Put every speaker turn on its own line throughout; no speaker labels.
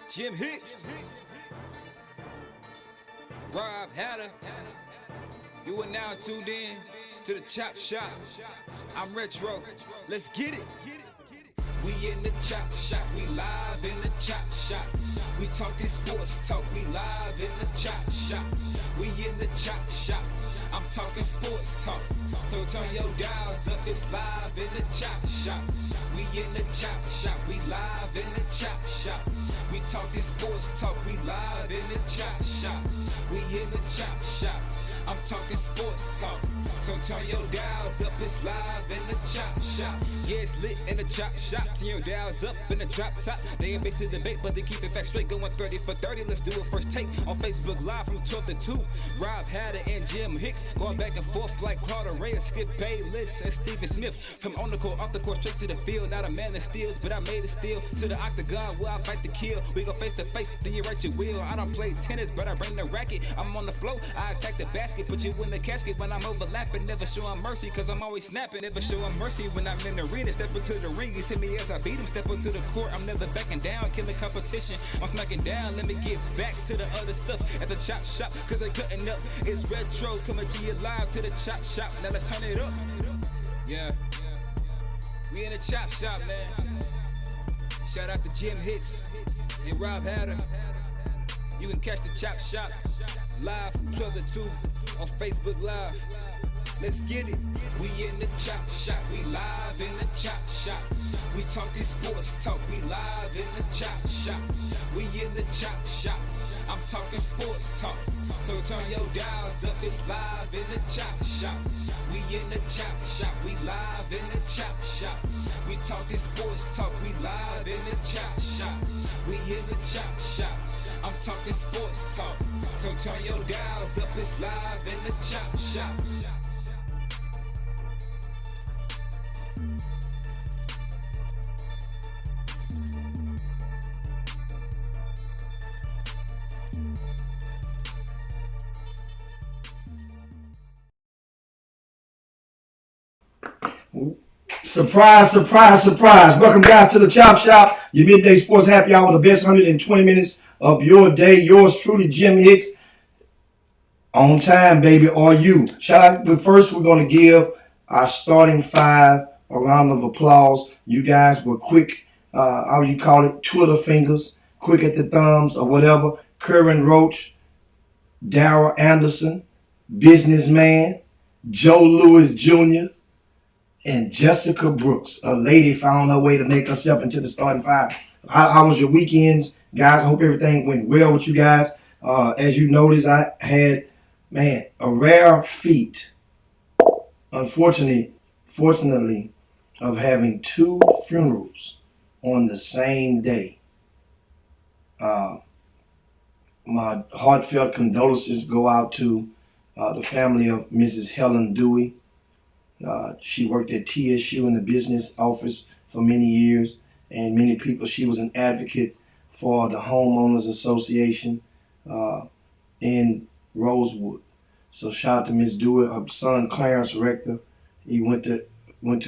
Jim Hicks, Rob Hatter. You are now tuned in to the Chop Shop. I'm Retro. Let's get it. We in the Chop Shop. We live in the Chop Shop. We talking sports talk. We live in the Chop Shop. We in the Chop Shop. I'm talking sports talk. So turn your dials up. It's live in the Chop Shop. We in the Chop Shop. We live in the Chop Shop. We talking sports talk. We live in the Chop Shop. We in the Chop Shop. I'm talking sports talk. So turn your dials up. It's live in the Chop Shop. Yeah, it's lit in the Chop Shop. Turn your dials up in the drop top. They ain't based in debate, but they keep it fact straight. Going 30 for 30. Let's do a first take on Facebook Live from 12 to 2. Rob Hatter and Jim Hicks going back and forth like Claude Ray, Skip Bayless and Stephen Smith. From on the court, off the court, straight to the field. Not a man that steals, but I made it steal. To the octagon where I fight to kill. We go face to face, then you write your wheel. I don't play tennis, but I bring the racket. I'm on the floor, I attack the basket. Put you in the casket when I'm overlapping. Never showing mercy, cause I'm always snapping. Never showing mercy when I'm in the arena. Step into the ring, he hit me as I beat him. Step into the court, I'm never backing down. Killing competition, I'm smacking down. Let me get back to the other stuff at the Chop Shop, cause they cutting up. It's Retro coming to you live to the Chop Shop. Now let's turn it up. Yeah, we in the Chop Shop, man. Shout out to Jim Hicks and Rob Hatter. You can catch the Chop Shop live from 12 to 2 on Facebook Live. Let's get it. We in the Chop Shop. We live in the Chop Shop. We talking sports talk. We live in the Chop Shop. We in the Chop Shop. I'm talking sports talk. So turn your dials up. It's live in the Chop Shop. We in the Chop Shop. We live in the Chop Shop. We talking sports talk. We live in the Chop Shop. We in the Chop Shop. I'm talking sports talk. So turn your dials up. It's live in the Chop Shop.
Surprise, surprise, surprise. Welcome, guys, to the Chop Shop, your midday sports happy hour, the best 120 minutes of your day. Yours truly, Jim Hicks. On time, baby, are you? Shout out, but first we're going to give our starting five a round of applause. You guys were quick, how you call it, Twitter fingers, quick at the thumbs or whatever. Curran Roach, Darrell Anderson, Businessman, Joe Louis Jr., and Jessica Brooks. A lady found her way to make herself into the starting five. How was your weekends, guys? I hope everything went well with you guys. As you noticed, I had, a rare feat, fortunately, of having two funerals on the same day. My heartfelt condolences go out to the family of Mrs. Helen Dewey. She worked at TSU in the business office for many years, and many people. She was an advocate for the Homeowners Association in Rosewood. So shout out to Miss Dewey. Her son Clarence Rector, he went to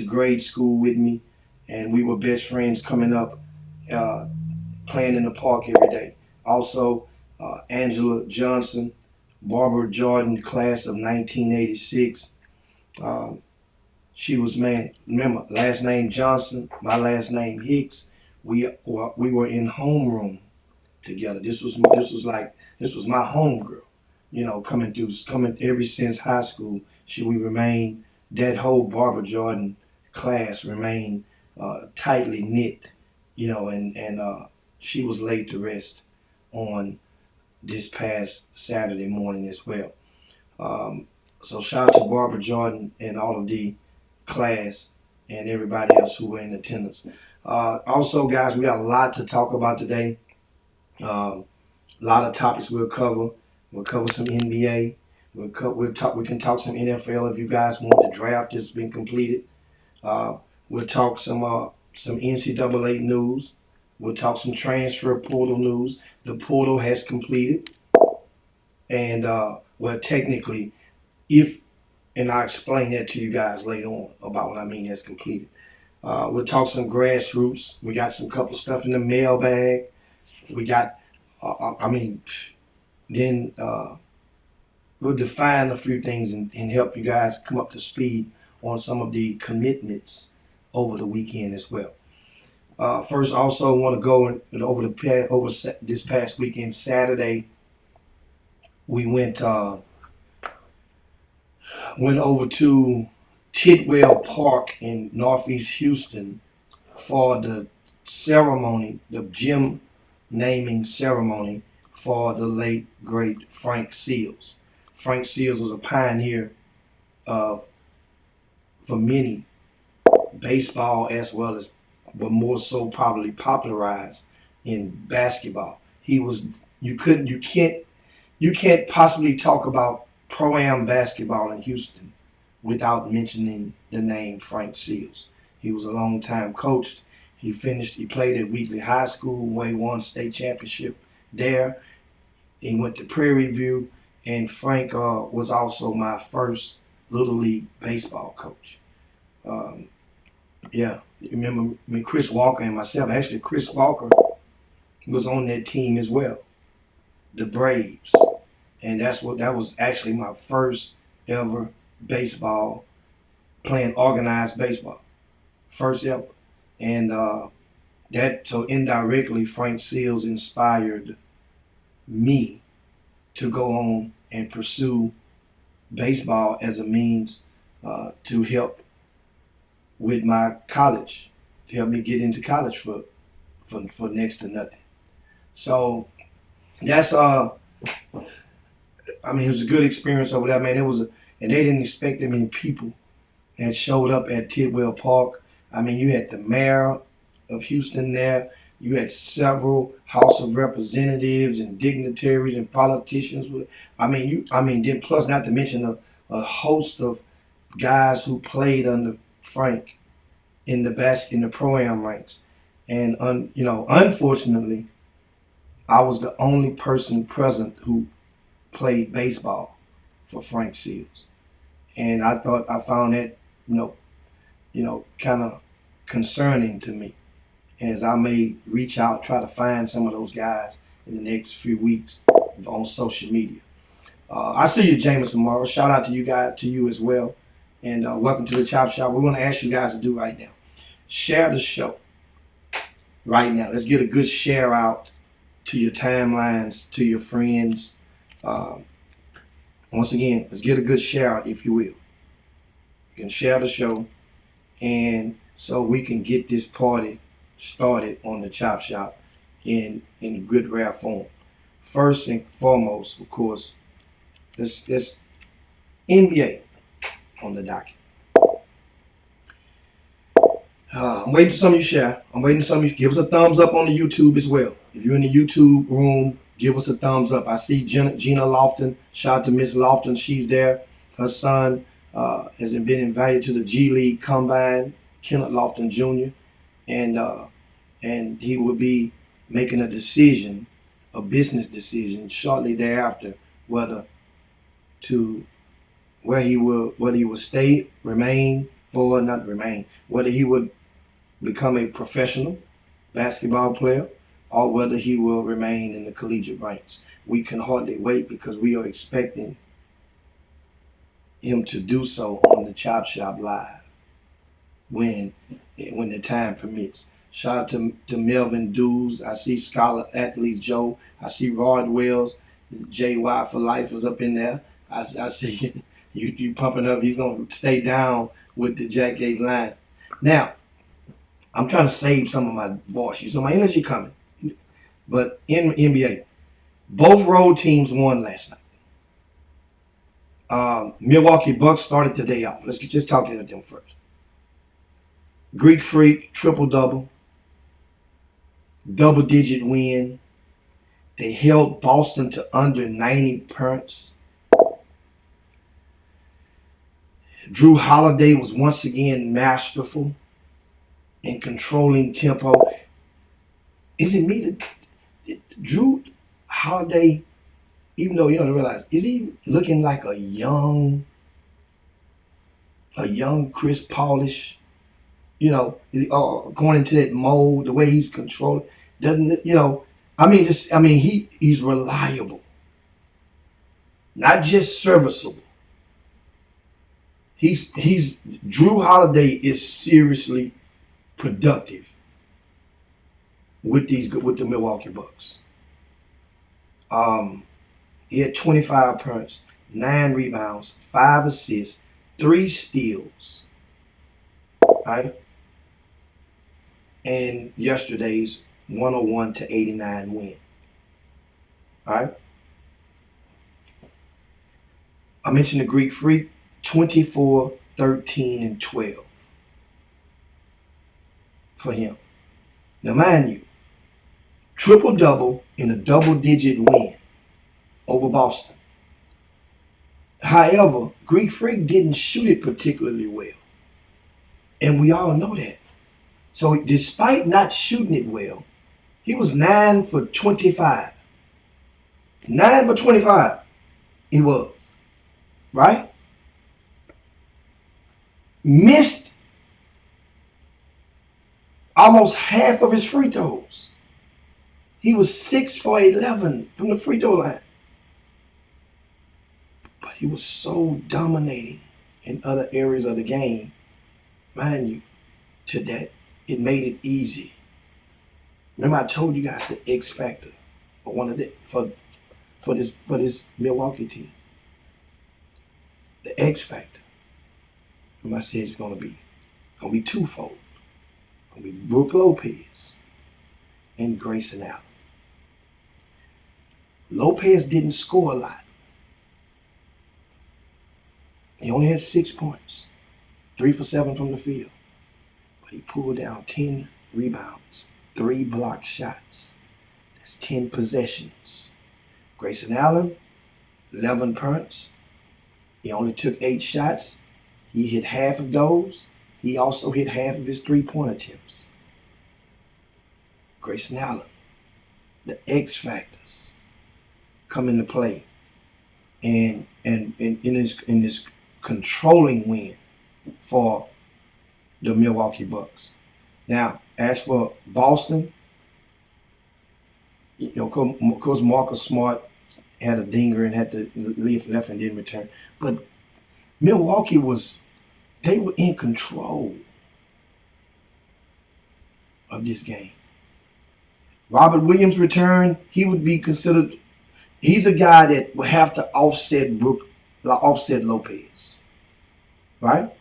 grade school with me, and we were best friends coming up, playing in the park every day. Also, Angela Johnson, Barbara Jordan, class of 1986. She was, remember, last name Johnson, my last name Hicks. We were in homeroom together. This was my homegirl, coming ever since high school. We remained, that whole Barbara Jordan class remained tightly knit, and she was laid to rest on this past Saturday morning as well. So shout out to Barbara Jordan and all of the class and everybody else who were in attendance. Also, guys, we got a lot to talk about today. A lot of topics we'll cover. We'll cover some NBA. We can talk some NFL if you guys want. The draft has been completed. We'll talk some NCAA news. We'll talk some transfer portal news. The portal has completed, and technically, and I'll explain that to you guys later on about what I mean has completed. We'll talk some grassroots. We got some couple stuff in the mailbag. We got, then we'll define a few things and help you guys come up to speed on some of the commitments over the weekend as well. First, I also want to go over this past weekend. Saturday, we went over to Tidwell Park in Northeast Houston for the ceremony, the gym naming ceremony for the late great Frank Seals. Frank Seals was a pioneer for many baseball as well as, but more so probably popularized in basketball. He was you can't possibly talk about pro-am basketball in Houston without mentioning the name Frank Seals. He was a long-time coach. He played at Wheatley High School, where he won state championship there. He went to Prairie View, and Frank was also my first Little League baseball coach. Remember me, Chris Walker and myself. Actually, Chris Walker was on that team as well, the Braves. And that was actually my first ever baseball, playing organized baseball. First ever. And so indirectly, Frank Seals inspired me to go on and pursue baseball as a means to help with my college, to help me get into college for next to nothing. So that's it was a good experience over there, man. And they didn't expect that many people that showed up at Tidwell Park. I mean, you had the mayor of Houston there. You had several House of Representatives and dignitaries and politicians. Then plus not to mention a host of guys who played under Frank in the pro-am ranks. And unfortunately, I was the only person present who played baseball for Frank Seals. And I found that, kind of concerning to me, as I may reach out, try to find some of those guys in the next few weeks on social media. I see you, Jameson Morrow. Shout out to you as well. And welcome to the Chop Shop. We're going to ask you guys to do right now. Share the show right now. Let's get a good share out to your timelines, to your friends. Once again, let's get a good share out, if you will. You can share the show, and so we can get this party started on the Chop Shop in good rare form. First and foremost, of course, this NBA on the docket. I'm waiting for some of you share. I'm waiting for some of you give us a thumbs up on the YouTube as well. If you're in the YouTube room, give us a thumbs up. I see Gina Lofton. Shout out to Miss Lofton. She's there. Her son has been invited to the G League Combine, Kenyon Lofton Jr. And he will be making a business decision shortly thereafter, whether he will stay, remain, or not remain, whether he would become a professional basketball player or whether he will remain in the collegiate ranks. We can hardly wait because we are expecting him to do so on the Chop Shop Live when the time permits. Shout out to Melvin Dews. I see Scholar Athletes Joe. I see Rod Wells. JY for Life is up in there. I see you pumping up. He's going to stay down with the Jack 8 line. Now, I'm trying to save some of my voice. My energy coming. But in NBA, both road teams won last night. Milwaukee Bucks started the day off. Let's just talk to them first. Greek Freak, triple-double, double-digit win. They held Boston to under 90 points. Drew Holiday was once again masterful in controlling tempo. Is it me that Drew Holiday, even though you don't realize, is he looking like a young Chris Paulish? Is he going into that mode, the way he's controlling? Doesn't it, He's reliable, not just serviceable. Drew Holiday is seriously productive with the Milwaukee Bucks. He had 25 points, 9 rebounds, 5 assists, 3 steals. Right? And yesterday's 101-89 win. All right. I mentioned the Greek Freak, 24, 13, and 12 for him. Now, mind you, triple-double in a double-digit win over Boston. However, Greek Freak didn't shoot it particularly well. And we all know that. So despite not shooting it well, he was 9 for 25. 9 for 25 he was. Right? Missed almost half of his free throws. He was 6 for 11 from the free throw line. But he was so dominating in other areas of the game, mind you, to that it made it easy. Remember I told you guys the X factor for this Milwaukee team. The X factor. Remember I said it's gonna be twofold. It's gonna be Brook Lopez and Grayson Allen. Lopez didn't score a lot. He only had 6 points, 3 for 7 from the field. But he pulled down 10 rebounds, 3 blocked shots. That's 10 possessions. Grayson Allen, 11 points. He only took 8 shots. He hit half of those. He also hit half of his 3-point attempts. Grayson Allen, the X factors come into play, and in this controlling win for the Milwaukee Bucks. Now, as for Boston, of course, Marcus Smart had a dinger and had to leave left and didn't return. But Milwaukee they were in control of this game. Robert Williams returned. He would be considered, he's a guy that would have to offset Lopez. Right?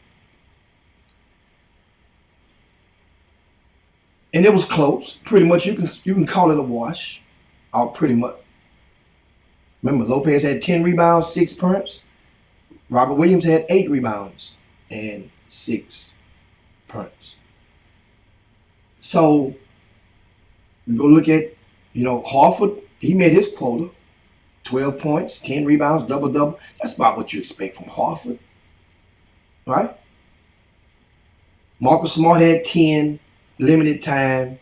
And it was close. Pretty much you can call it a wash. Pretty much. Remember, Lopez had 10 rebounds, 6 points. Robert Williams had 8 rebounds and 6 points. So we go look at, Horford, he made his quota. 12 points, 10 rebounds, double-double. That's about what you expect from Horford. Right? Marcus Smart had 10, limited time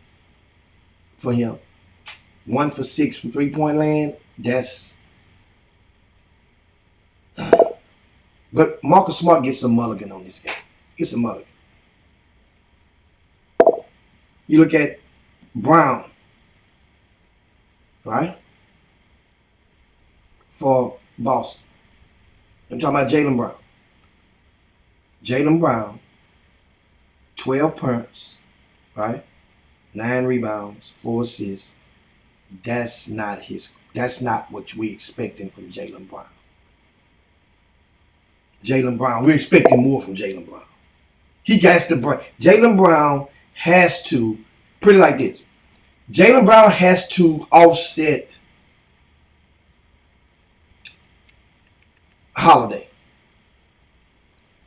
for him. 1 for 6 from 3-point land. But Marcus Smart gets some mulligan on this game. Gets some mulligan. You look at Brown, right? For Boston. I'm talking about Jaylen Brown. Jaylen Brown, 12 points, right? 9 rebounds, 4 assists. That's not what we expecting from Jaylen Brown. We're expecting more from Jaylen Brown. Jaylen Brown has to, put it like this. Jaylen Brown has to offset Holiday.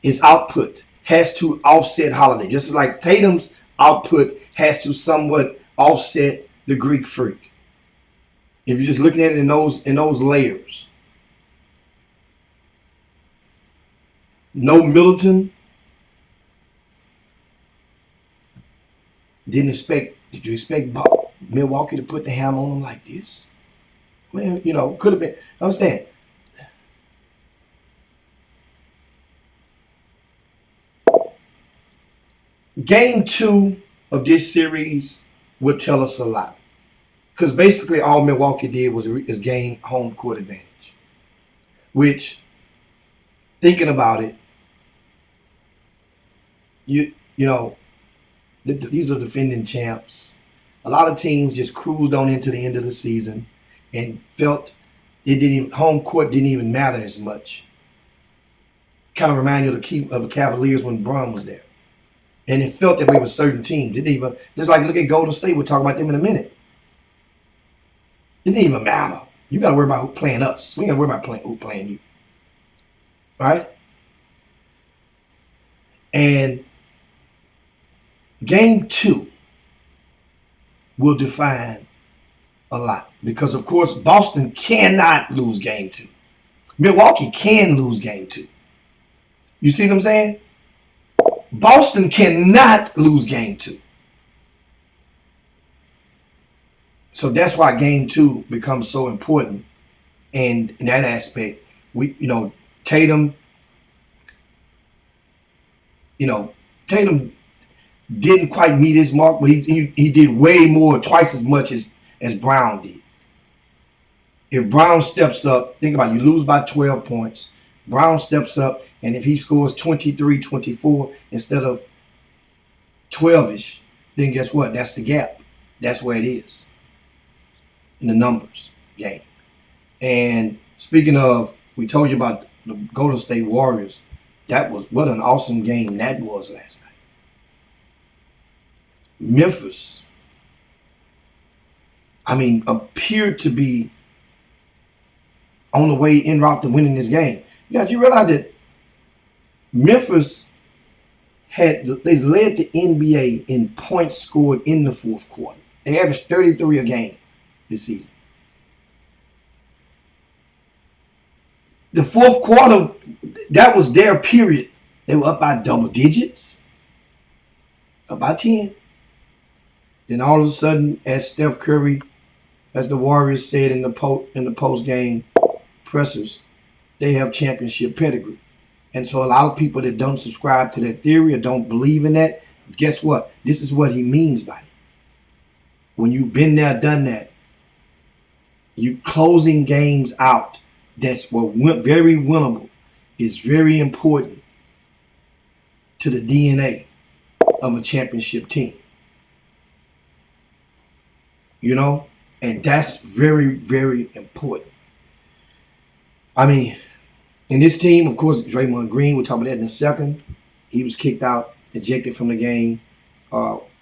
His output has to offset Holiday. Just like Tatum's output has to somewhat offset the Greek Freak. If you're just looking at it in those layers. No Middleton. Did you expect Milwaukee to put the hammer on them like this? Well, could have been. Understand. Game 2 of this series will tell us a lot. Because basically all Milwaukee did was is gain home court advantage. Which, thinking about it, you know, these are the defending champs. A lot of teams just cruised on into the end of the season and felt home court didn't even matter as much. Kind of reminded you of the Cavaliers when Bron was there. And it felt that way with certain teams. It didn't even, just like look at Golden State, we'll talk about them in a minute. It didn't even matter. You got to worry about who playing us. We ain't got to worry about who playing you. Right? And game 2 will define a lot. Because, of course, Boston cannot lose game 2. Milwaukee can lose game 2. You see what I'm saying? Boston cannot lose game 2. So that's why game 2 becomes so important. And in that aspect, Tatum, Tatum didn't quite meet his mark, but he did way more, twice as much as Brown did. If Brown steps up, think about it, you lose by 12 points. Brown steps up, and if he scores 23, 24 instead of 12-ish, then guess what? That's the gap. That's where it is in the numbers game. And speaking of, we told you about the Golden State Warriors. What an awesome game that was last night. Memphis, appeared to be on the way en route to winning this game. Guys, you realize that Memphis they led the NBA in points scored in the fourth quarter. They averaged 33 a game this season. The fourth quarter, that was their period. They were up by double digits, up by 10. Then all of a sudden, as Steph Curry, as the Warriors said in the post-game pressers, they have championship pedigree. And so a lot of people that don't subscribe to that theory or don't believe in that, guess what? This is what he means by it. When you've been there, done that, you closing games out that's very winnable is very important to the DNA of a championship team. And that's very, very important. In this team, of course, Draymond Green, we'll talk about that in a second. He was kicked out, ejected from the game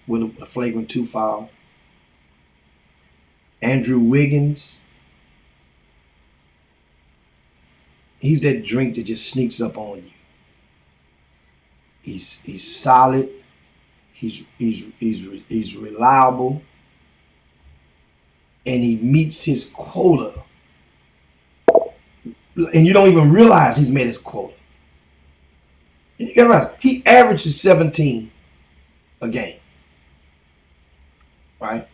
with a flagrant 2 foul. Andrew Wiggins, he's that drink that just sneaks up on you. He's solid. He's reliable. And he meets his quota. And you don't even realize he's met his quota. You gotta realize, he averages 17 a game. Right?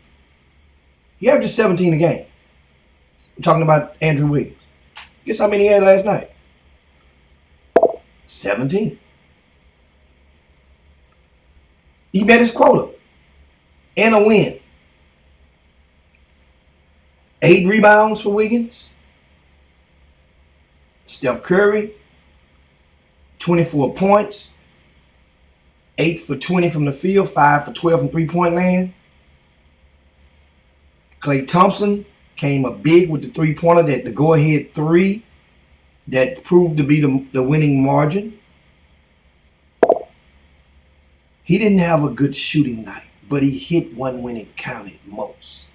He averages 17 a game. I'm talking about Andrew Wiggins. Guess how many he had last night? 17. He met his quota. And a win. 8 rebounds for Wiggins. Steph Curry, 24 points, 8 for 20 from the field, 5 for 12 from three-point land. Klay Thompson came up big with the three-pointer, the go-ahead 3 that proved to be the winning margin. He didn't have a good shooting night, but he hit one when it counted most.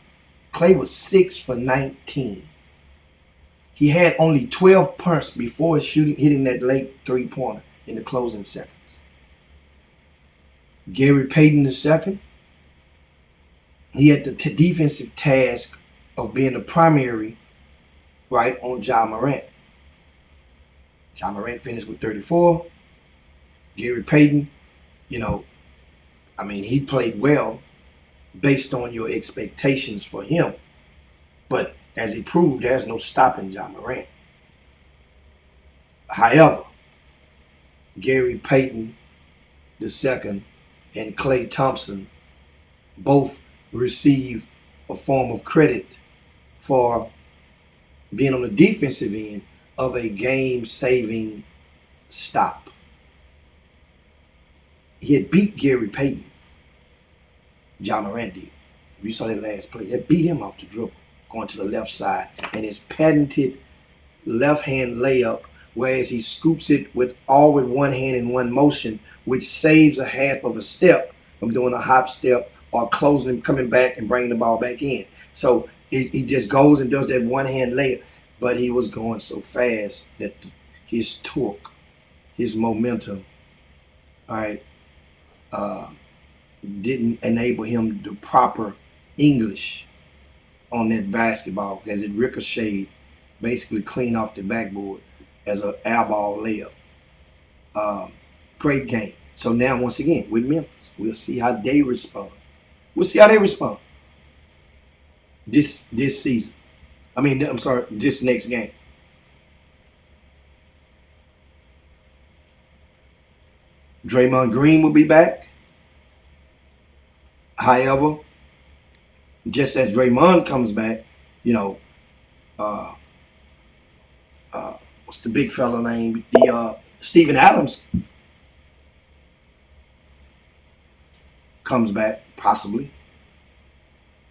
Klay was 6 for 19. He had only 12 punts before hitting that late three-pointer in the closing seconds. Gary Payton II, he had the defensive task of being the primary, right, on Ja Morant. Ja Morant finished with 34. Gary Payton, he played well based on your expectations for him. But as he proved, there's no stopping Ja Morant. However, Gary Payton II and Klay Thompson both received a form of credit for being on the defensive end of a game-saving stop. He had beat Gary Payton. Jaron did. If you saw that last play, that beat him off the dribble, going to the left side, and his patented left-hand layup, whereas he scoops it with one hand in one motion, which saves a half of a step from doing a hop step or closing and coming back and bringing the ball back in. So he just goes and does that one-hand layup, but he was going so fast that his torque, his momentum, all right, didn't enable him to do proper English on that basketball as it ricocheted basically clean off the backboard as an airball layup. Great game. So now, once again, with Memphis, we'll see how they respond. We'll see how they respond this season. This next game. Draymond Green will be back. However, just as Draymond comes back, what's the big fella name? Steven Adams comes back, possibly.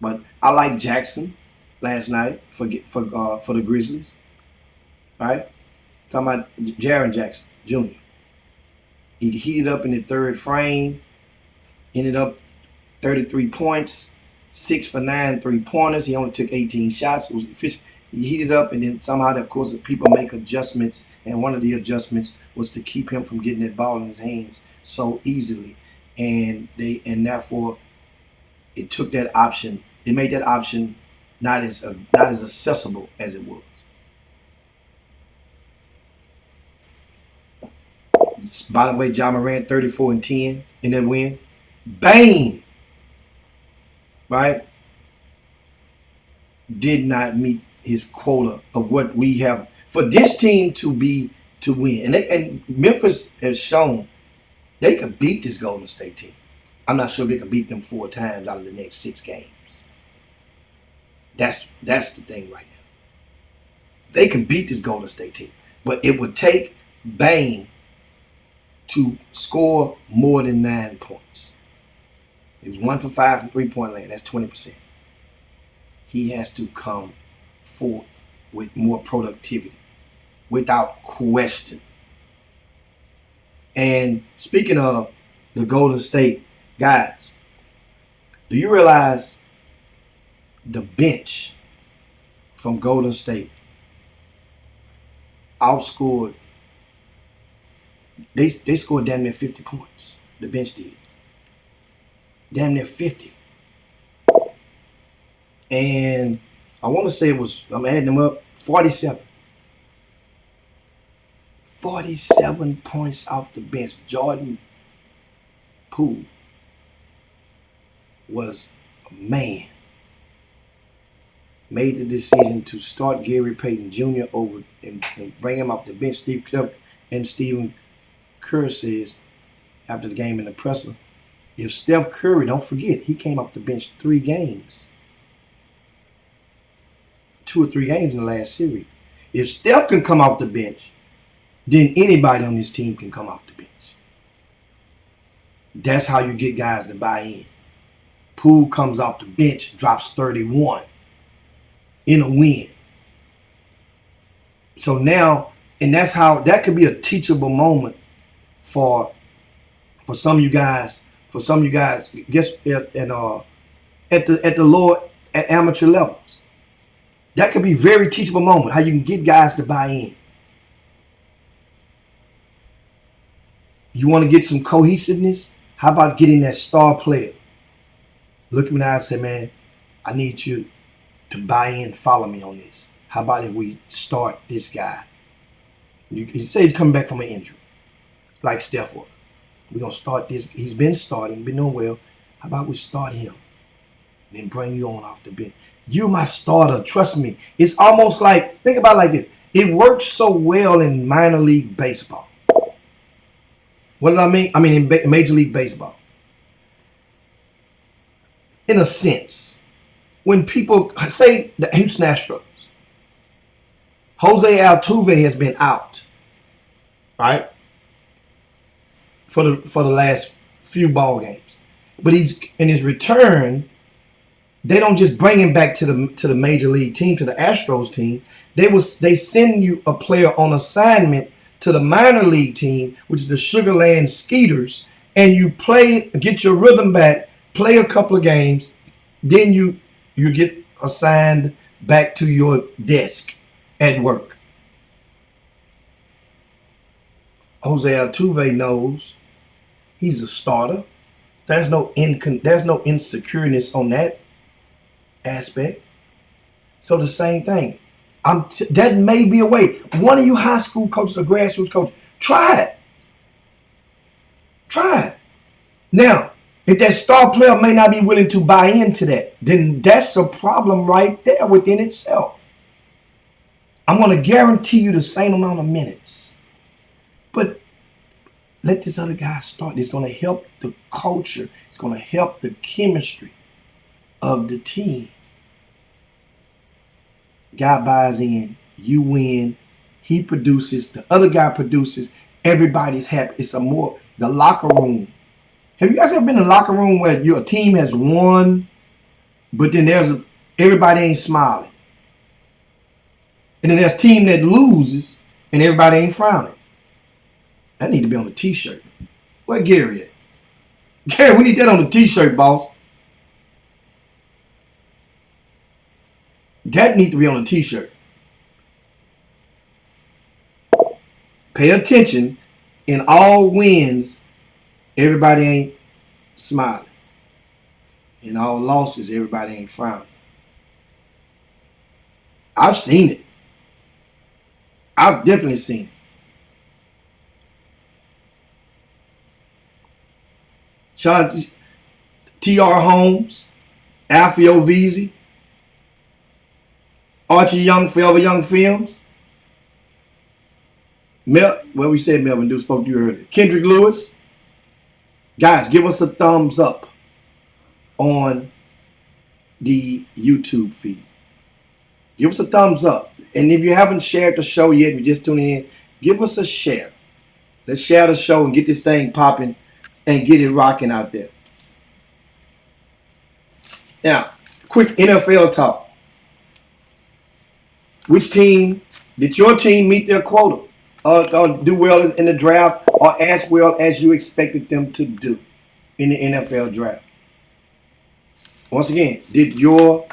But I like Jackson last night for the Grizzlies. Right? Talking about Jaron Jackson Jr. He heated up in the third frame, ended up 33 points, 6 for 9 3-pointers. He only took 18 shots. It was efficient. He heated up, and then somehow, of course, people make adjustments, and one of the adjustments was to keep him from getting that ball in his hands so easily, and therefore it took that option. It made that option not as accessible as it was. By the way, Ja Morant 34 and 10 in that win. Bang! Right? Did not meet his quota of what we have for this team to win. And Memphis has shown they could beat this Golden State team. I'm not sure they can beat them 4 times out of the next 6 games. That's the thing right now. They can beat this Golden State team, but it would take Bane to score more than 9 points. He was 1 for 5 from 3-point land. That's 20%. He has to come forth with more productivity, without question. And speaking of the Golden State guys, do you realize the bench from Golden State outscored? They scored damn near 50 points. The bench did. Damn near 50. And I want to say I'm adding them up, 47. 47 points off the bench. Jordan Poole was a man. Made the decision to start Gary Payton Jr. over and bring him off the bench. Stephen Curry says after the game in the presser, if Steph Curry, don't forget, he came off the bench 3 games. 2 or 3 games in the last series. If Steph can come off the bench, then anybody on this team can come off the bench. That's how you get guys to buy in. Poole comes off the bench, drops 31 in a win. So now, and that's how that could be a teachable moment for some of you guys. For some of you guys, guess at the lower at amateur levels. That could be a very teachable moment, how you can get guys to buy in. You want to get some cohesiveness? How about getting that star player? Look at me now and say, man, I need you to buy in, follow me on this. How about if we start this guy? You say he's coming back from an injury, like Steph was. We're going to start this. He's been starting, been doing well. How about we start him and then bring you on off the bench? You're my starter. Trust me. It's almost like, think about it like this. It works so well in minor league baseball. What did I mean? I mean in Major League Baseball. In a sense. when people say the Houston Astros, Jose Altuve has been out, right, for the last few ball games, but he's in his return. They don't just bring him back to the major league team, to the Astros team. They send you a player on assignment to the minor league team, which is the Sugarland Skeeters, and you play, get your rhythm back, play a couple of games, then you get assigned back to your desk at work. Jose Altuve knows he's a starter. There's no insecureness on that aspect. So the same thing. That may be a way. One of you high school coaches or grassroots coaches, try it. Try it. Now, if that star player may not be willing to buy into that, then that's a problem right there within itself. I'm going to guarantee you the same amount of minutes. But let this other guy start. It's going to help the culture. It's going to help the chemistry of the team. Guy buys in, you win, he produces, the other guy produces, everybody's happy. It's the locker room. Have you guys ever been in a locker room where your team has won, but then everybody ain't smiling? And then there's a team that loses and everybody ain't frowning. That need to be on a t-shirt. Where Gary at? Gary, we need that on the t-shirt, boss. That needs to be on a t-shirt. Pay attention. In all wins, everybody ain't smiling. In all losses, everybody ain't frowning. I've seen it. I've definitely seen it. Shout out to T.R. Holmes, Alfio Veazey, Archie Young, Forever Young Films. We said Melvin Dew spoke to you earlier. Kendrick Lewis. Guys, give us a thumbs up on the YouTube feed. Give us a thumbs up. And if you haven't shared the show yet, you're just tuning in, give us a share. Let's share the show and get this thing popping and get it rocking out there. Now, quick NFL talk. Which team, did your team meet their quota? Or do well in the draft, or as well as you expected them to do in the NFL draft? Once again, did your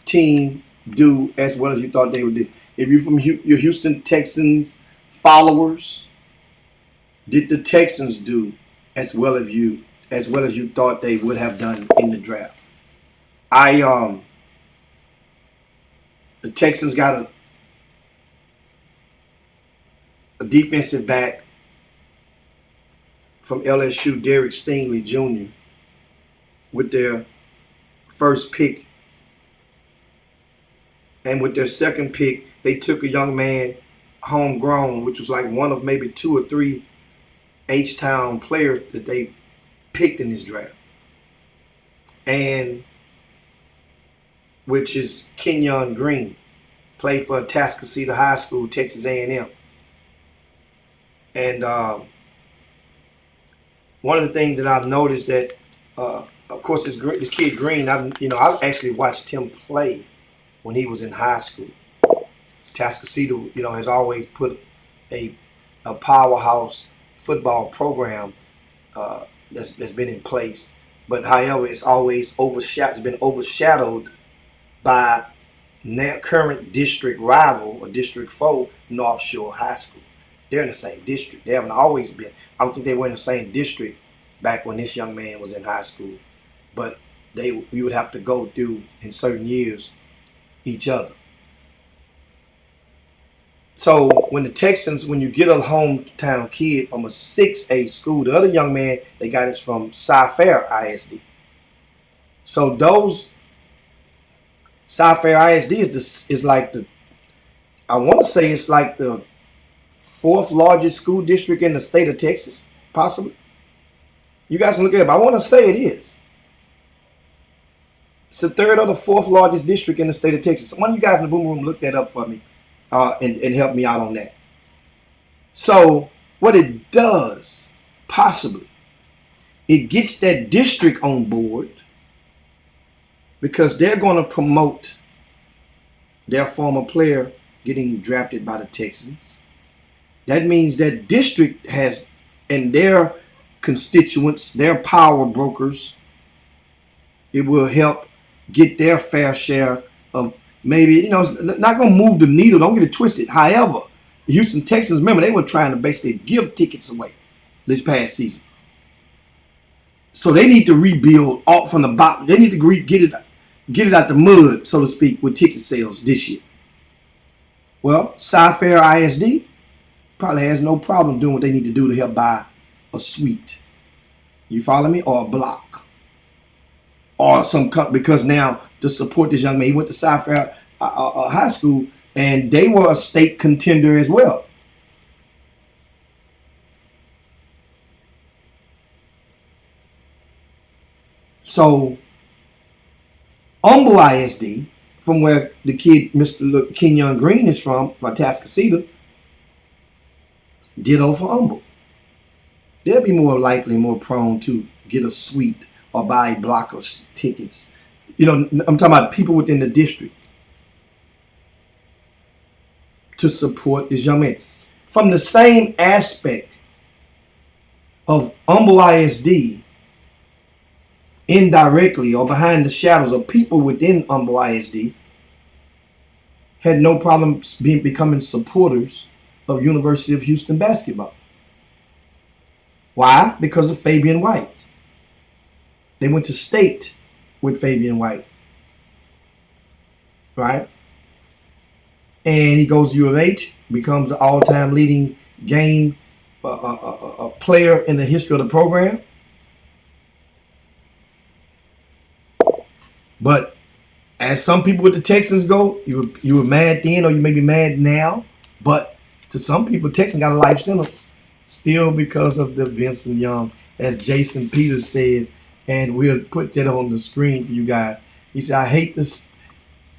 team do as well as you thought they would do? If you're from your Houston Texans followers, did the Texans do as well as you thought they would have done in the draft? The Texans got a defensive back from LSU, Derek Stingley Jr., with their first pick. And with their second pick, they took a young man, homegrown, which was like one of maybe 2 or 3 H-Town players that they picked in this draft. And which is Kenyon Green, played for Atascocita High School, Texas A&M. And one of the things that I've noticed that, of course, this kid Green, I've actually watched him play when he was in high school. Atascocita, has always put a powerhouse football program that's been in place. But however, it's been overshadowed by current district rival or district foe, North Shore High School. They're in the same district. They haven't always been. I don't think they were in the same district back when this young man was in high school. But we would have to go through in certain years each other. So when the Texans, when you get a hometown kid from a 6A school, the other young man they got is from Cy-Fair ISD. So those Cy-Fair ISD is like I want to say it's like the 4th largest school district in the state of Texas, possibly. You guys can look it up. I want to say it is. It's the third or the fourth largest district in the state of Texas. One of you guys in the boom room look that up for me and help me out on that. So what it does, possibly, it gets that district on board because they're going to promote their former player getting drafted by the Texans. That means that district has, and their constituents, their power brokers, it will help get their fair share of maybe, it's not going to move the needle. Don't get it twisted. However, the Houston Texans, remember, they were trying to basically give tickets away this past season. So they need to rebuild all from the bottom. They need to get it out the mud, so to speak, with ticket sales this year. Well, Cy-Fair ISD probably has no problem doing what they need to do to help buy a suite. You follow me? Or a block. Or some because now to support this young man, he went to Cy-Fair High School, and they were a state contender as well. So, Humble ISD, from where the kid, Mr. Kenyon Green, is from, by Tascasita, ditto for Humble. They'll be more likely, more prone to get a suite or buy a block of tickets. I'm talking about people within the district to support this young man. From the same aspect of Humble ISD, indirectly or behind the shadows of people within Humble ISD had no problem becoming supporters of University of Houston basketball. Why? Because of Fabian White. They went to state with Fabian White, right? And he goes to U of H, becomes the all-time leading game player in the history of the program. But as some people with the Texans go, you were mad then, or you may be mad now. But to some people, Texans got a life sentence still because of the Vincent Young, as Jason Peters says, and we'll put that on the screen for you guys. He said, "I hate this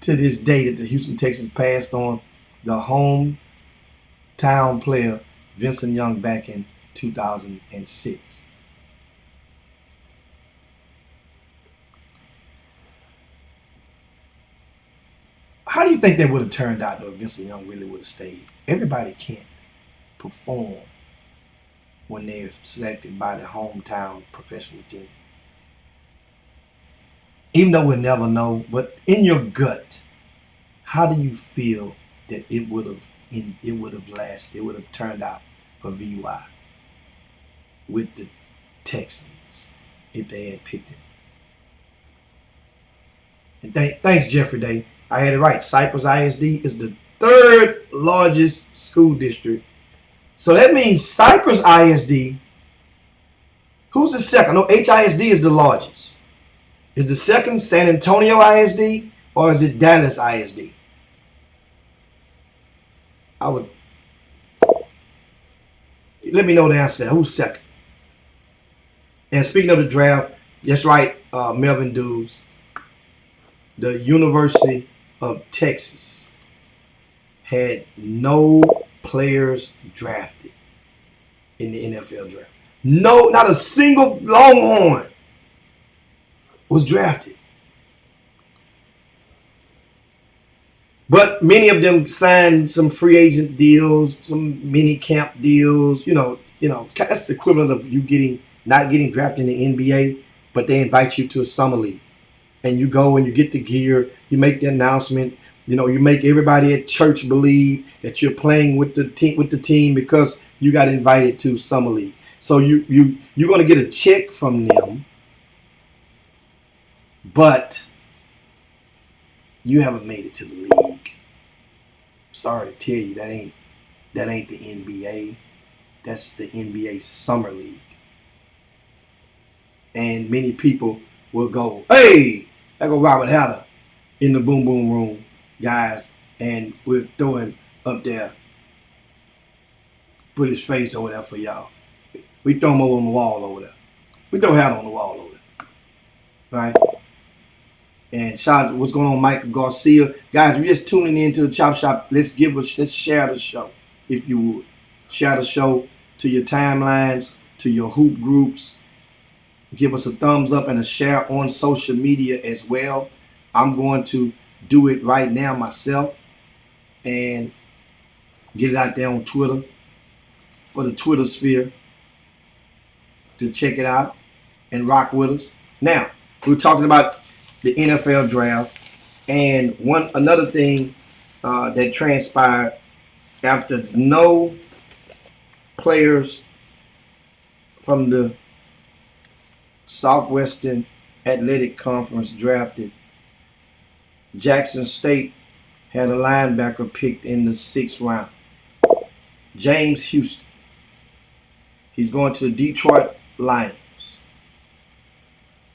to this day that the Houston Texans passed on the hometown player Vincent Young back in 2006." How do you think that would have turned out though if Vincent Young really would have stayed? Everybody can't perform when they're selected by the hometown professional team. Even though we'll never know, but in your gut, how do you feel that it would have turned out for VY with the Texans if they had picked him? And thanks, Jeffrey Day. I had it right. Cypress ISD is the third largest school district. So that means Cypress ISD, who's the second? No, HISD is the largest. Is the second San Antonio ISD or is it Dallas ISD? Let me know the answer. Who's second? And speaking of the draft, that's right, Melvin Dews. The University of Texas had no players drafted in the NFL draft. No, not a single Longhorn was drafted. But many of them signed some free agent deals, some mini camp deals. That's the equivalent of you not getting drafted in the NBA, but they invite you to a summer league. And you go and you get the gear, you make the announcement, you make everybody at church believe that you're playing with the team because you got invited to summer league. So you're going to get a check from them, but you haven't made it to the league. Sorry to tell you, that ain't the NBA. That's the NBA summer league. And many people will go, "Hey, I go Robert Hatter in the boom boom room, guys," and we're throwing up there, put his face over there for y'all. We throw him over on the wall over there. We throw Hatter on the wall over there, right? And shout out to what's going on, Michael Garcia. Guys, we're just tuning into the Chop Shop. Let's share the show, if you would. Share the show to your timelines, to your hoop groups. Give us a thumbs up and a share on social media as well. I'm going to do it right now myself and get it out there on Twitter for the Twitter sphere to check it out and rock with us. Now, we're talking about the NFL draft, and another thing that transpired after no players from the Southwestern Athletic Conference drafted. Jackson State had a linebacker picked in the 6th round. James Houston. He's going to the Detroit Lions.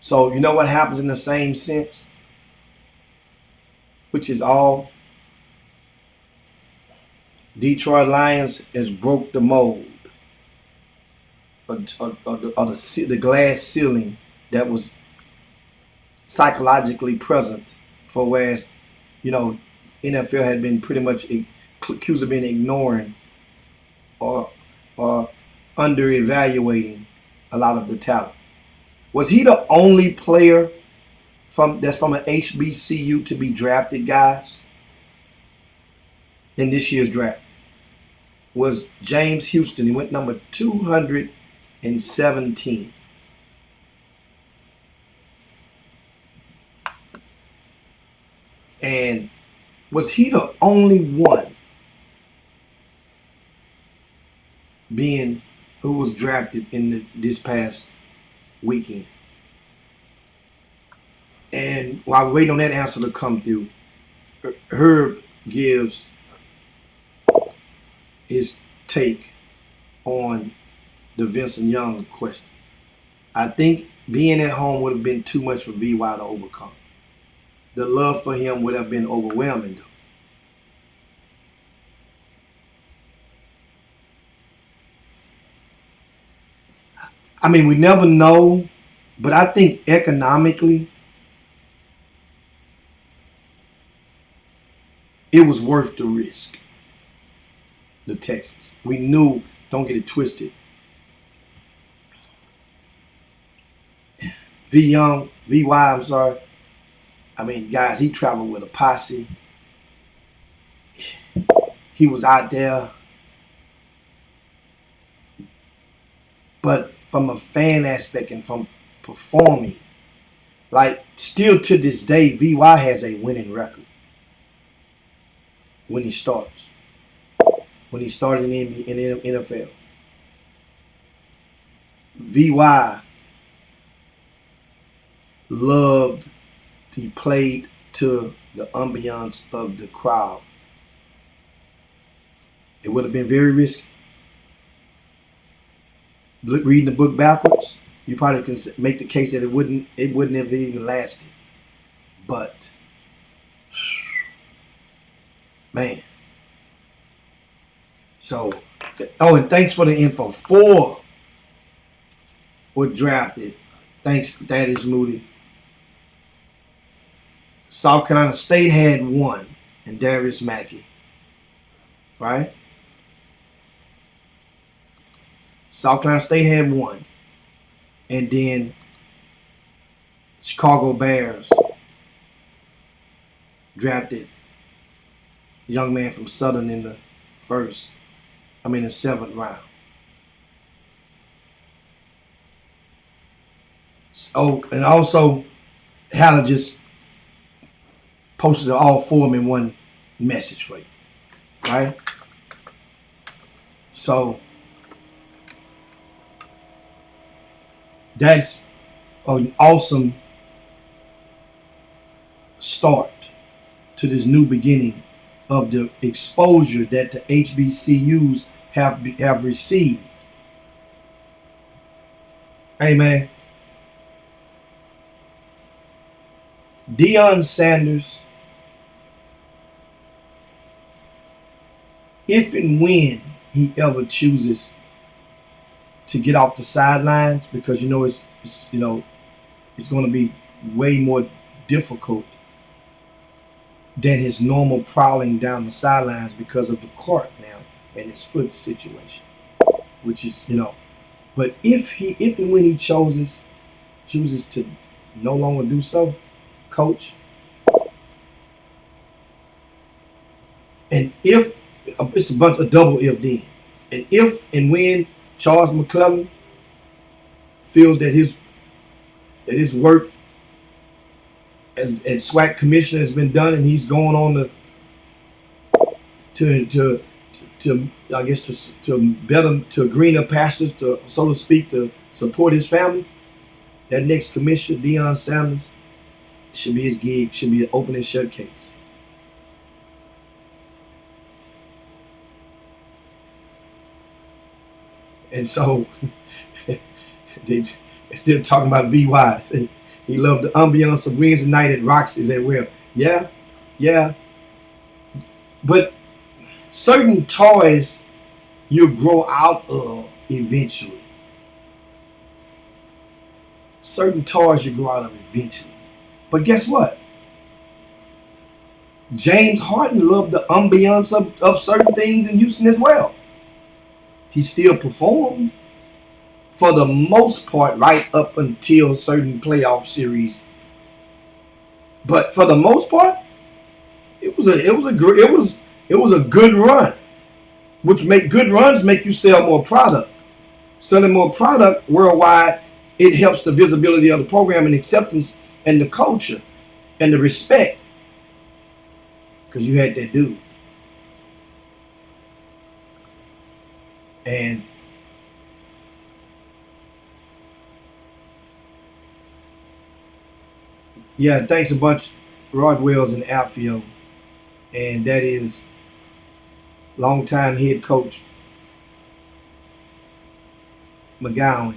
So you know what happens in the same sense? Which is all Detroit Lions has broke the mold of the glass ceiling that was psychologically present for whereas, NFL had been pretty much accused of being ignoring or under evaluating a lot of the talent. Was he the only player that's from an HBCU to be drafted, guys, in this year's draft? Was James Houston. He went number 217. And was he the only one who was drafted in this past weekend? And while waiting on that answer to come through, Herb gives his take on the Vincent Young question. I think being at home would have been too much for VY to overcome. The love for him would have been overwhelming, though. I mean, we never know, but I think economically, it was worth the risk. The Texans. We knew, don't get it twisted. VY, I'm sorry. I mean, guys, he traveled with a posse. He was out there. But from a fan aspect and from performing, like still to this day, VY has a winning record when he starts. When he started in the NFL. VY loved, he played to the ambiance of the crowd. It would have been very risky. Reading the book backwards, you probably can make the case that it wouldn't have even lasted. But, man. So, and thanks for the info. 4 were drafted. Thanks, Thaddeus Moody. South Carolina State had 1, and Darius Mackey. Right? South Carolina State had 1. And then Chicago Bears drafted a young man from Southern in the 7th round. Oh, and also Haller just posted all 4 of them in one message for you. Right? So that's an awesome start to this new beginning of the exposure that the HBCUs have received. Amen. Deion Sanders, if and when he ever chooses to get off the sidelines, because it's going to be way more difficult than his normal prowling down the sidelines because of the court now and his foot situation, which is, But if and when he chooses to no longer do so, coach, and if it's a bunch of double if then, and if and when Charles McClellan feels that his work as SWAC commissioner has been done, and he's going on to I guess to better, to greener pastures, to so to speak, to support his family. That next commissioner, Deion Sanders, should be his gig. Should be an open and shut case. And so they still talking about VY. He loved the ambiance of Wednesday night at Roxy's as well. Yeah. But certain toys you grow out of eventually. Certain toys you grow out of eventually. But guess what? James Harden loved the ambiance of certain things in Houston as well. He still performed for the most part right up until certain playoff series. But for the most part, it was a good run. Which make good runs make you sell more product. Selling more product worldwide, it helps the visibility of the program and acceptance and the culture and the respect. Because you had that dude. And yeah, thanks a bunch, Rodwell's in the outfield. And that is longtime head coach McGowan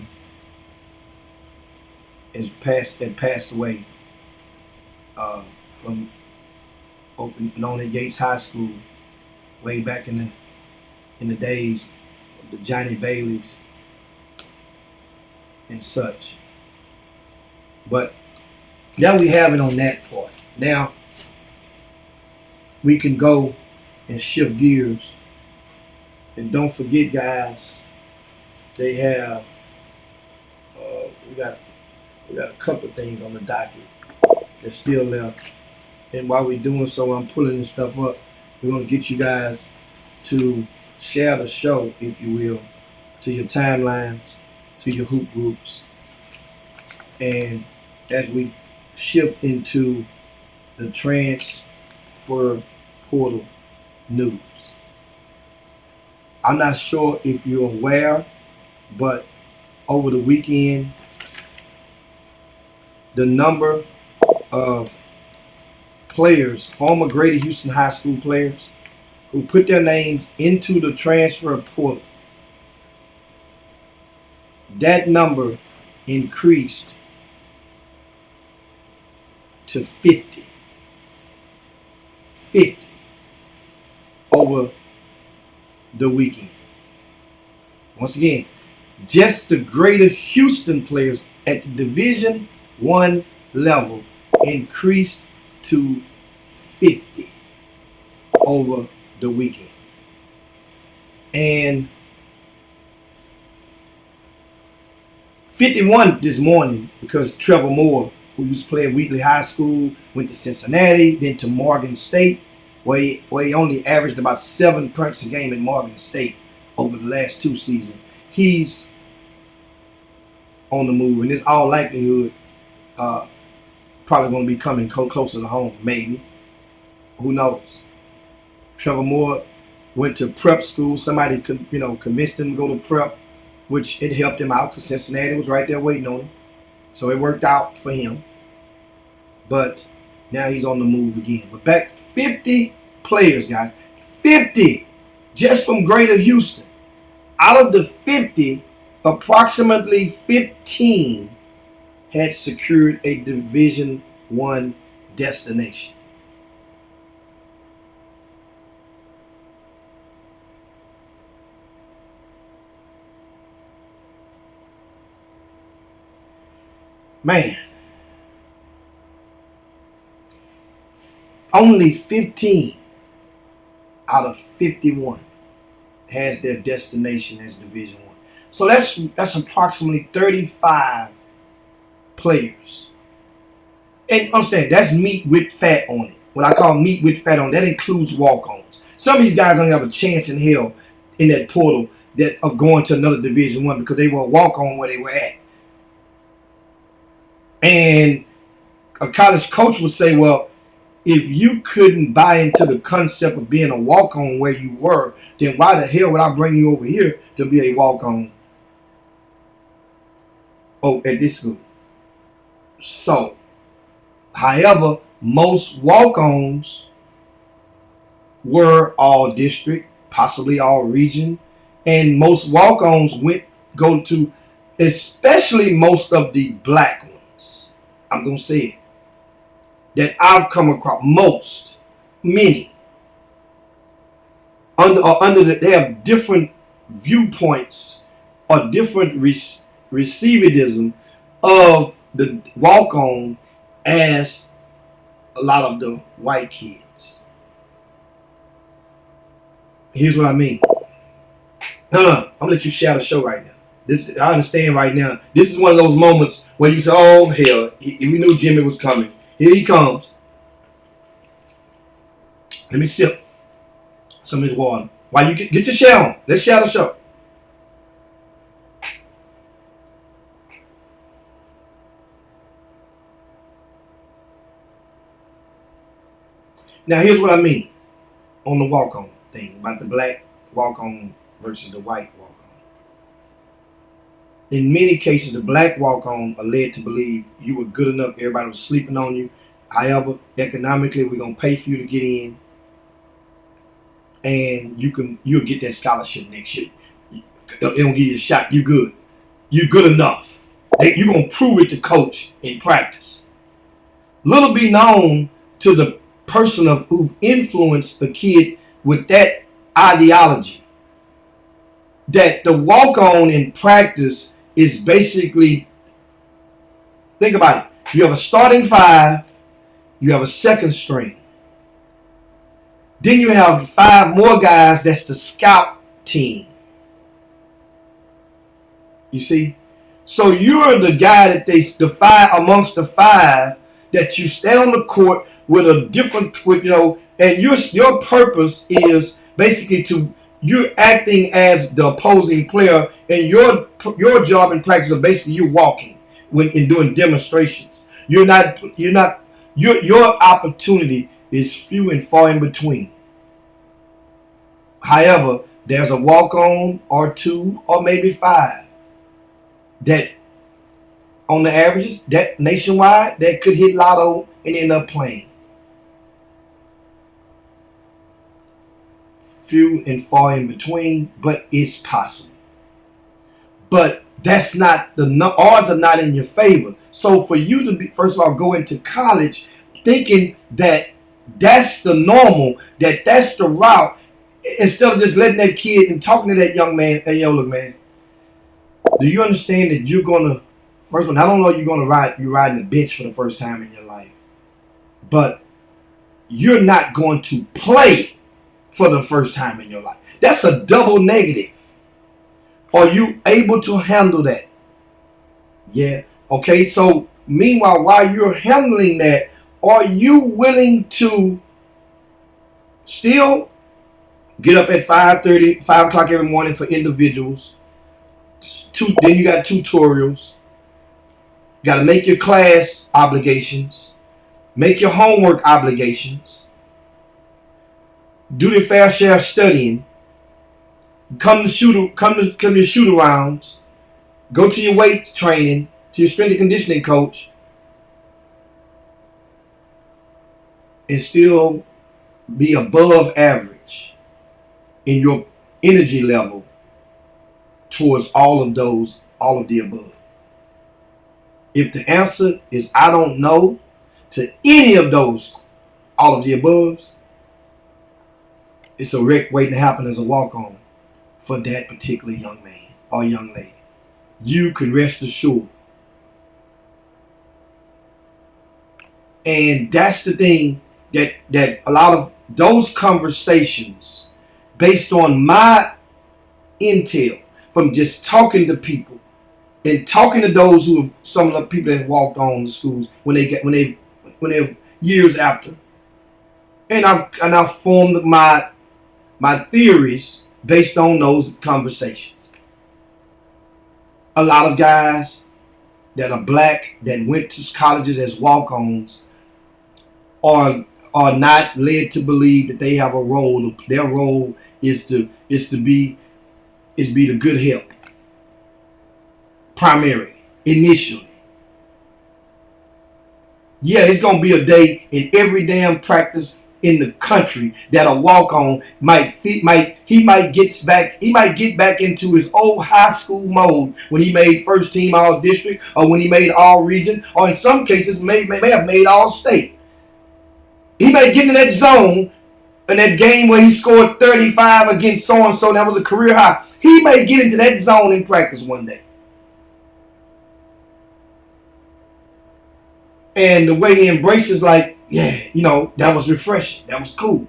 passed away from known at Yates High School way back in the days of the Johnny Baileys and such. But now we have it on that part. Now we can go and shift gears. And don't forget, guys, they have we got a couple of things on the docket that's still left. And while we're doing so, I'm pulling this stuff up. We're gonna get you guys to share the show, if you will, to your timelines, to your hoop groups. And as we shift into the transfer portal news. I'm not sure if you're aware, but over the weekend, the number of players, former Greater Houston High School players, who put their names into the transfer portal, that number increased to 50 over the weekend. Once again, just the Greater Houston players at the Division I level increased to 50 over the weekend. And 51 this morning because Trevor Moore, who used to play at Wheatley High School, went to Cincinnati, then to Morgan State, where he only averaged about 7 points a game in Morgan State over the last 2 seasons. He's on the move, and it's all likelihood probably going to be coming closer to home, maybe. Who knows? Trevor Moore went to prep school. Somebody convinced him to go to prep, which it helped him out because Cincinnati was right there waiting on him. So it worked out for him. But now he's on the move again. But back 50 players, guys. 50 just from Greater Houston. Out of the 50, approximately 15 had secured a Division I destination. Man, Only 15 out of 51 has their destination as Division One. So that's approximately 35 players. And understand, that's meat with fat on it. What I call meat with fat on, that includes walk-ons. Some of these guys don't have a chance in hell in that portal that of going to another Division One because they were walk-on where they were at. And a college coach would say, well, if you couldn't buy into the concept of being a walk-on where you were, then why the hell would I bring you over here to be a walk-on at this school? So, however, most walk-ons were all district, possibly all region, and most walk-ons go to, especially most of the black ones. I'm gonna say it. That I've come across, many, they have different viewpoints or different receividism of the walk-on as a lot of the white kids. Here's what I mean. No, I'm gonna let you share the show right now. I understand right now. This is one of those moments where you say, "Oh hell, we knew Jimmy was coming. Here he comes." Let me sip some of this water. While you get your share on. Let's share the show. Now here's what I mean on the walk-on thing about the black walk-on versus the white walk-on. In many cases, the black walk-on are led to believe you were good enough, everybody was sleeping on you. However, economically, we're gonna pay for you to get in, and you'll get that scholarship next year. They don't give you a shot. You good. You're good enough. You're gonna prove it to coach in practice. Little be known to the person who influenced the kid with that ideology, that the walk-on in practice is basically, think about it. You have a starting five, you have a second string. Then you have 5 more guys, that's the scout team. You see? So you're the guy that they define amongst the 5 that you stand on the court with a different, and your purpose is basically you're acting as the opposing player, and your job in practice is basically you walking in doing demonstrations. Your opportunity is few and far in between. However, there's a walk-on or 2 or maybe 5 that on the averages, that nationwide, that could hit lotto and end up playing. Few and far in between, but it's possible. But that's not, the odds are not in your favor. So for you to be, first of all, go into college thinking that that's the normal, that's the route, instead of just letting that kid and talking to that young man, hey, yo, look, man, do you understand that you're going to, first of all, not only are you going to you're riding the bench for the first time in your life, but you're not going to play for the first time in your life. That's a double negative. Are you able to handle that? Yeah. Okay, so meanwhile, while you're handling that, are you willing to still get up at 5:30, 5 o'clock every morning for individuals? Then you got tutorials. You got to make your class obligations. Make your homework obligations. Do the fair share of studying. Come to shoot arounds. Go to your weight training, to your strength and conditioning coach, and still be above average in your energy level towards all of the above. If the answer is I don't know to any of those, all of the above, it's a wreck waiting to happen as a walk-on for that particular young man or young lady. You can rest assured. And that's the thing that a lot of those conversations, based on my intel from just talking to people and talking to those who have, some of the people that have walked on to schools when they years after, and I've formed my theories based on those conversations. A lot of guys that are black that went to colleges as walk-ons are not led to believe that they have a role. Their role is to be the good help, primarily, initially. Yeah, it's gonna be a day in every damn practice in the country that a walk on might get back into his old high school mode when he made first team all district, or when he made all region, or in some cases may have made all state. He may get in that zone in that game where he scored 35 against so and so, that was a career high. He may get into that zone in practice one day. And the way he embraces, like, yeah, that was refreshing. That was cool.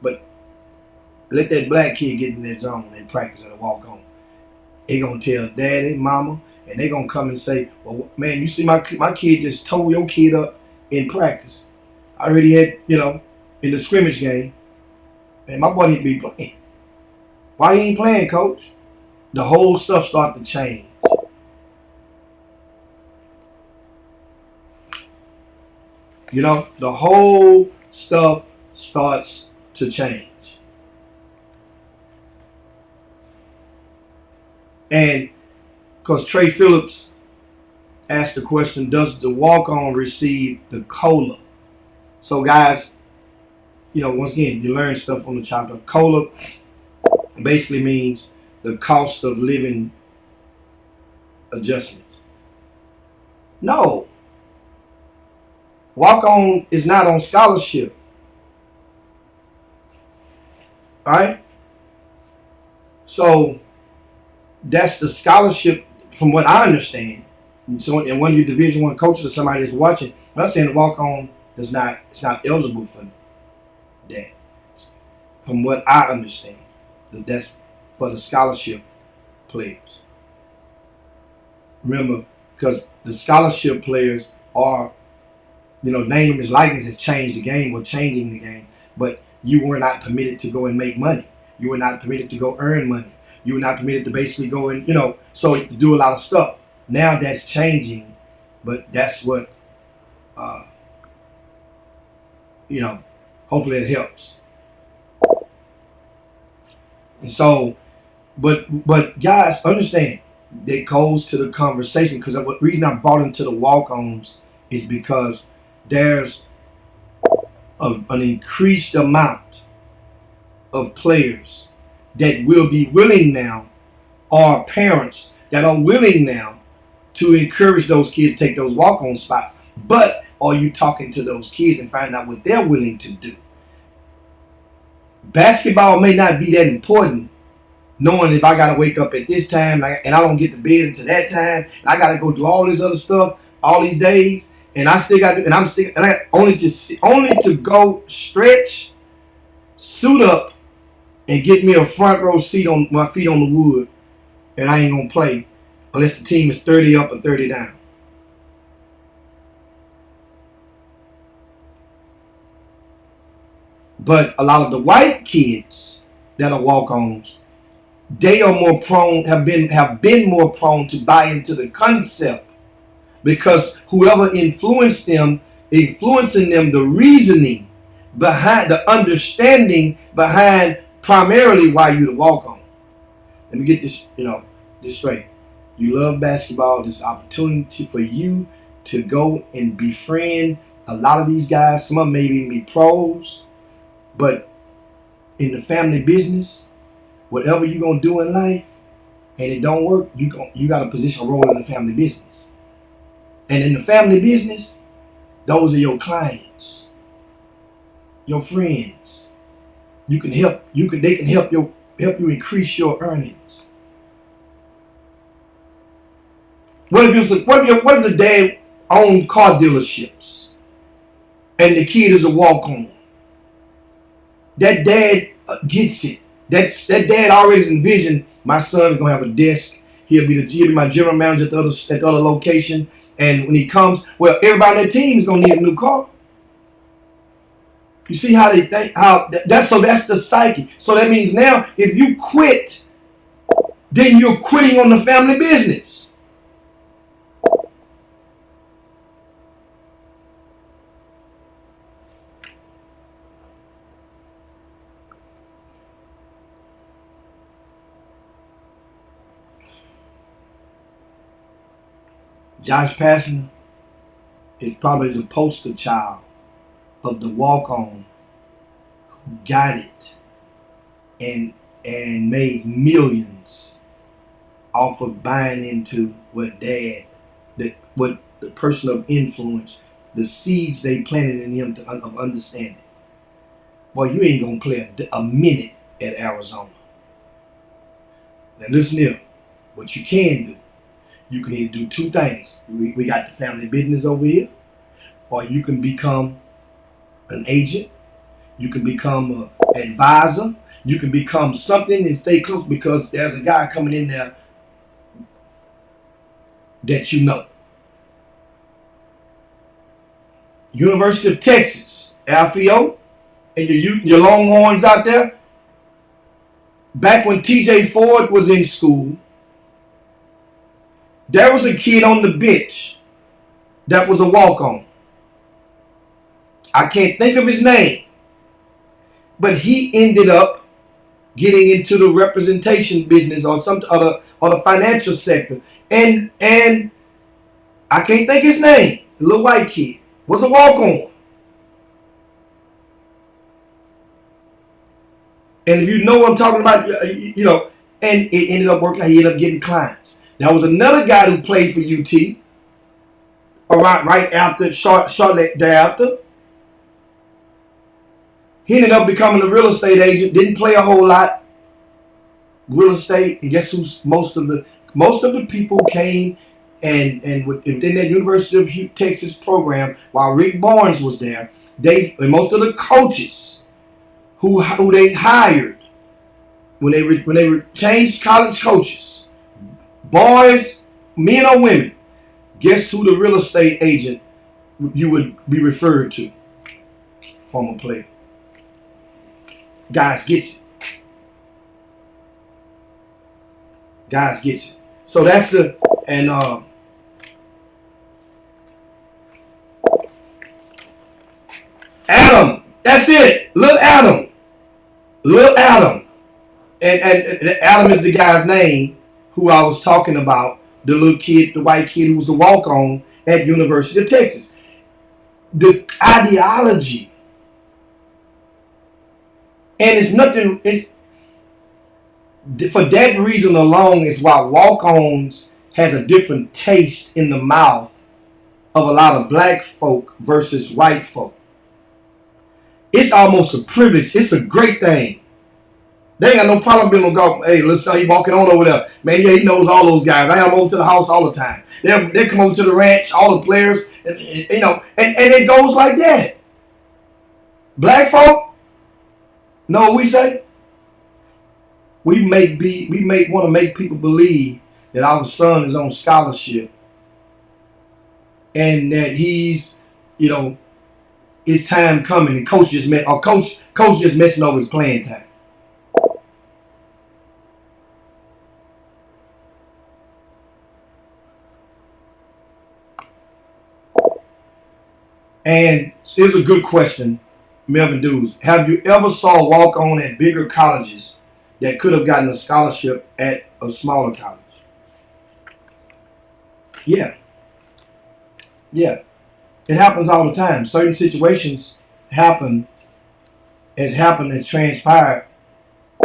But let that black kid get in that zone and practice and walk on. They gonna tell daddy, mama, and they gonna come and say, well, man, you see my kid just tore your kid up in practice. I already had, in the scrimmage game, man, my boy need to be playing. Why he ain't playing, coach? The whole stuff start to change. The whole stuff starts to change. And because Trey Phillips asked the question, does the walk-on receive the COLA? So guys, once again, you learn stuff on the chapter. COLA basically means the cost of living adjustments. No. Walk-on is not on scholarship. Right? So that's the scholarship from what I understand. So, and one of your Division I coaches or somebody that's watching, I'm saying the walk-on it's not eligible for that. From what I understand, that's for the scholarship players. Remember, because the scholarship players are, name is likeness has changed the game or changing the game, but you were not permitted to go and make money. You were not permitted to go earn money. You were not permitted to basically go and, so you do a lot of stuff. Now that's changing, but that's what, hopefully it helps. And so, but guys, understand that goes to the conversation, because the reason I brought into the walk-ons is because there's an increased amount of players that will be willing now, or parents that are willing now to encourage those kids to take those walk-on spots. But are you talking to those kids and find out what they're willing to do? Basketball may not be that important, knowing if I got to wake up at this time and I don't get to bed until that time, and I got to go do all this other stuff all these days, and I still got to, and I'm still, and I only to go stretch, suit up, and get me a front row seat on my feet on the wood, and I ain't gonna play unless the team is 30 up or 30 down. But a lot of the white kids that are walk-ons, they are more prone, have been more prone to buy into the concept, because whoever influencing them, the reasoning behind, the understanding behind primarily why you the walk-on. Let me get this, this straight. You love basketball. This opportunity for you to go and befriend a lot of these guys. Some of them may even be pros, but in the family business, whatever you're gonna do in life, and it don't work, you got a position role in the family business. And in the family business, those are your clients, your friends. They can help you increase your earnings. What if the dad owned car dealerships? and the kid is a walk-on. That dad gets it. That dad already envisioned my son is gonna have a desk. He'll be my general manager at the other location. And when he comes, well, everybody on that team is gonna need a new car. You see how they think? That's the psyche. So that means now, if you quit, then you're quitting on the family business. Josh Pastner is probably the poster child of the walk-on who got it and made millions off of buying into what what the person of influence, the seeds they planted in him of understanding. Boy, you ain't gonna play a minute at Arizona. Now listen here, what you can do. You can either do two things. We got the family business over here, or you can become an agent. You can become an advisor. You can become something and stay close because there's a guy coming in there that you know. University of Texas, Alfio, and your Longhorns out there. Back when TJ Ford was in school, there was a kid on the bench that was a walk-on. I can't think of his name, but he ended up getting into the representation business or the financial sector, and I can't think his name. The little white kid was a walk-on, and if you know what I'm talking about, and it ended up working. He ended up getting clients. There was another guy who played for UT shortly thereafter. He ended up becoming a real estate agent. Didn't play a whole lot. Real estate, and guess who's most of the people came and within that University of Texas program while Rick Barnes was there. And most of the coaches who they hired when they changed college coaches. Boys, men or women, guess who the real estate agent you would be referred to? Former player. Guys gets it. Guys gets it. So that's Adam. That's it. Little Adam. And Adam is the guy's name who I was talking about, the little kid, the white kid who was a walk-on at University of Texas. The ideology, and it's nothing, for that reason alone is why walk-ons has a different taste in the mouth of a lot of black folk versus white folk. It's almost a privilege. It's a great thing. They ain't got no problem being able to go, hey, let's say he walking on over there. Man, yeah, he knows all those guys. I have them over to the house all the time. They come over to the ranch, all the players, and it goes like that. Black folk, know what we say? We want to make people believe that our son is on scholarship and that he's, it's time coming and coach just messing over his playing time. And here's a good question, Melvin Dews. Have you ever saw walk-on at bigger colleges that could have gotten a scholarship at a smaller college? Yeah. It happens all the time. Certain situations has transpired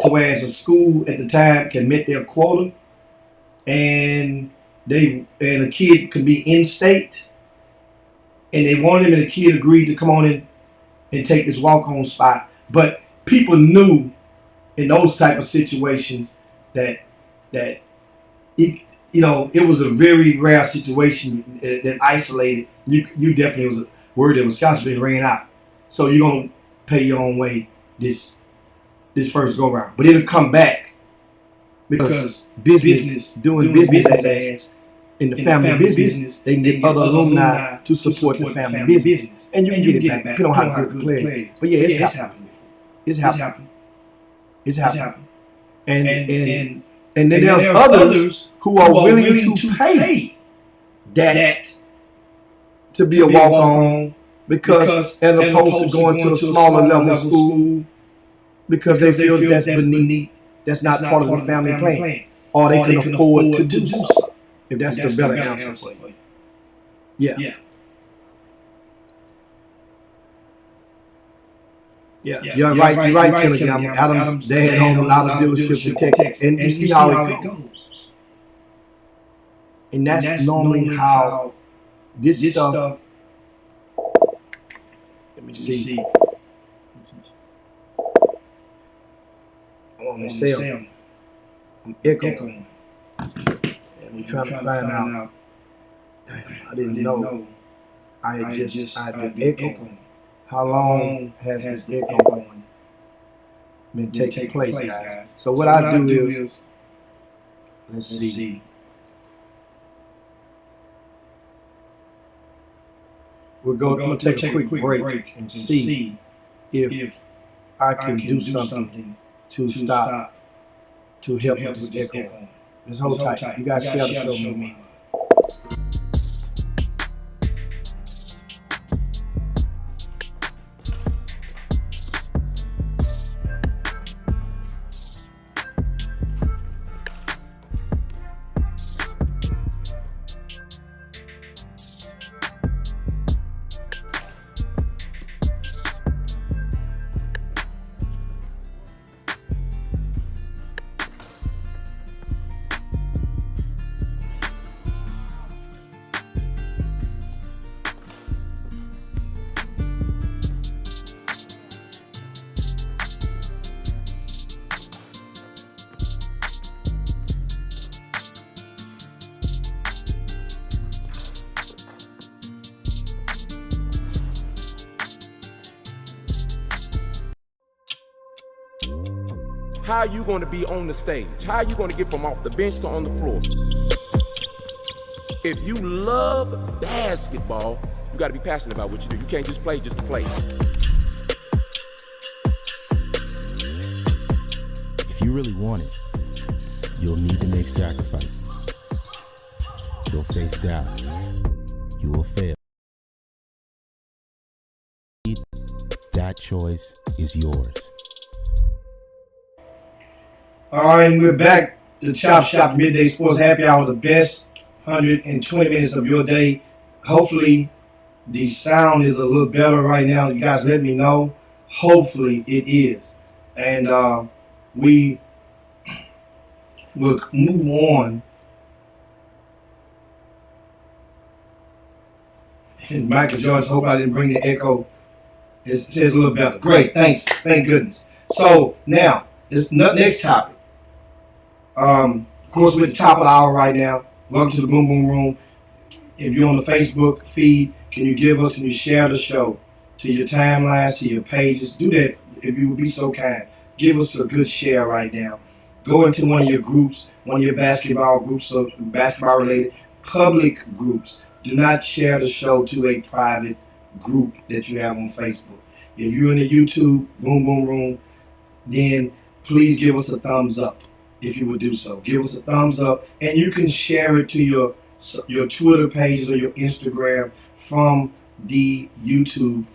to where as a school at the time can meet their quota and a kid could be in state. And they wanted him, and the kid agreed to come on in and take this walk-on spot. But people knew in those type of situations that it was a very rare situation that isolated. You definitely word that was scholarship ran out. So you're gonna pay your own way this first go round, but it'll come back because business doing business as in the family business, they can get other alumni to support the family business, and you can get it back depending on how good the player is. But yeah, it's happened before. It's happened. And then there's others who are willing to pay that to be a walk-on because as opposed to going to a smaller level school because they feel that's beneath, that's not part of the family plan, or they can afford to do so. If that's the better answer for you. Yeah. You're right, Kenyon. Adams, they had owned a lot of dealerships in Texas, and you see how it goes. And that's normally how this stuff. Let me see. I want to say I'm echoing. And we're trying to find out. I didn't know. I had been echoing. How long has this echo been taking place, guys? So what I do is, let's see. We're going to take a quick break and see if I can do something to stop, to help with this echo. Just hold tight. You guys share the show with me.
How are you going to be on the stage? How are you going to get from off the bench to on the floor? If you love basketball, you got to be passionate about what you do. You can't just play just to play.
If you really want it, you'll need to make sacrifices. You'll face doubt. You will fail. That choice is yours.
All right, and we're back. The Chop Shop Midday Sports Happy Hour, the best 120 minutes of your day. Hopefully, the sound is a little better right now. You guys let me know. Hopefully, it is. And we will move on. And Michael Joyce, hope I didn't bring the echo. It says a little better. Great, thanks. Thank goodness. So, now, this next topic. Of course, we're at the top of the hour right now. Welcome to the Boom Boom Room. If you're on the Facebook feed, can you share the show to your timelines, to your pages? Do that if you would be so kind. Give us a good share right now. Go into one of your groups, one of your basketball groups, or basketball-related public groups. Do not share the show to a private group that you have on Facebook. If you're in the YouTube Boom Boom Room, then please give us a thumbs up. If you would do so, give us a thumbs up, and you can share it to your Twitter page or your Instagram from the YouTube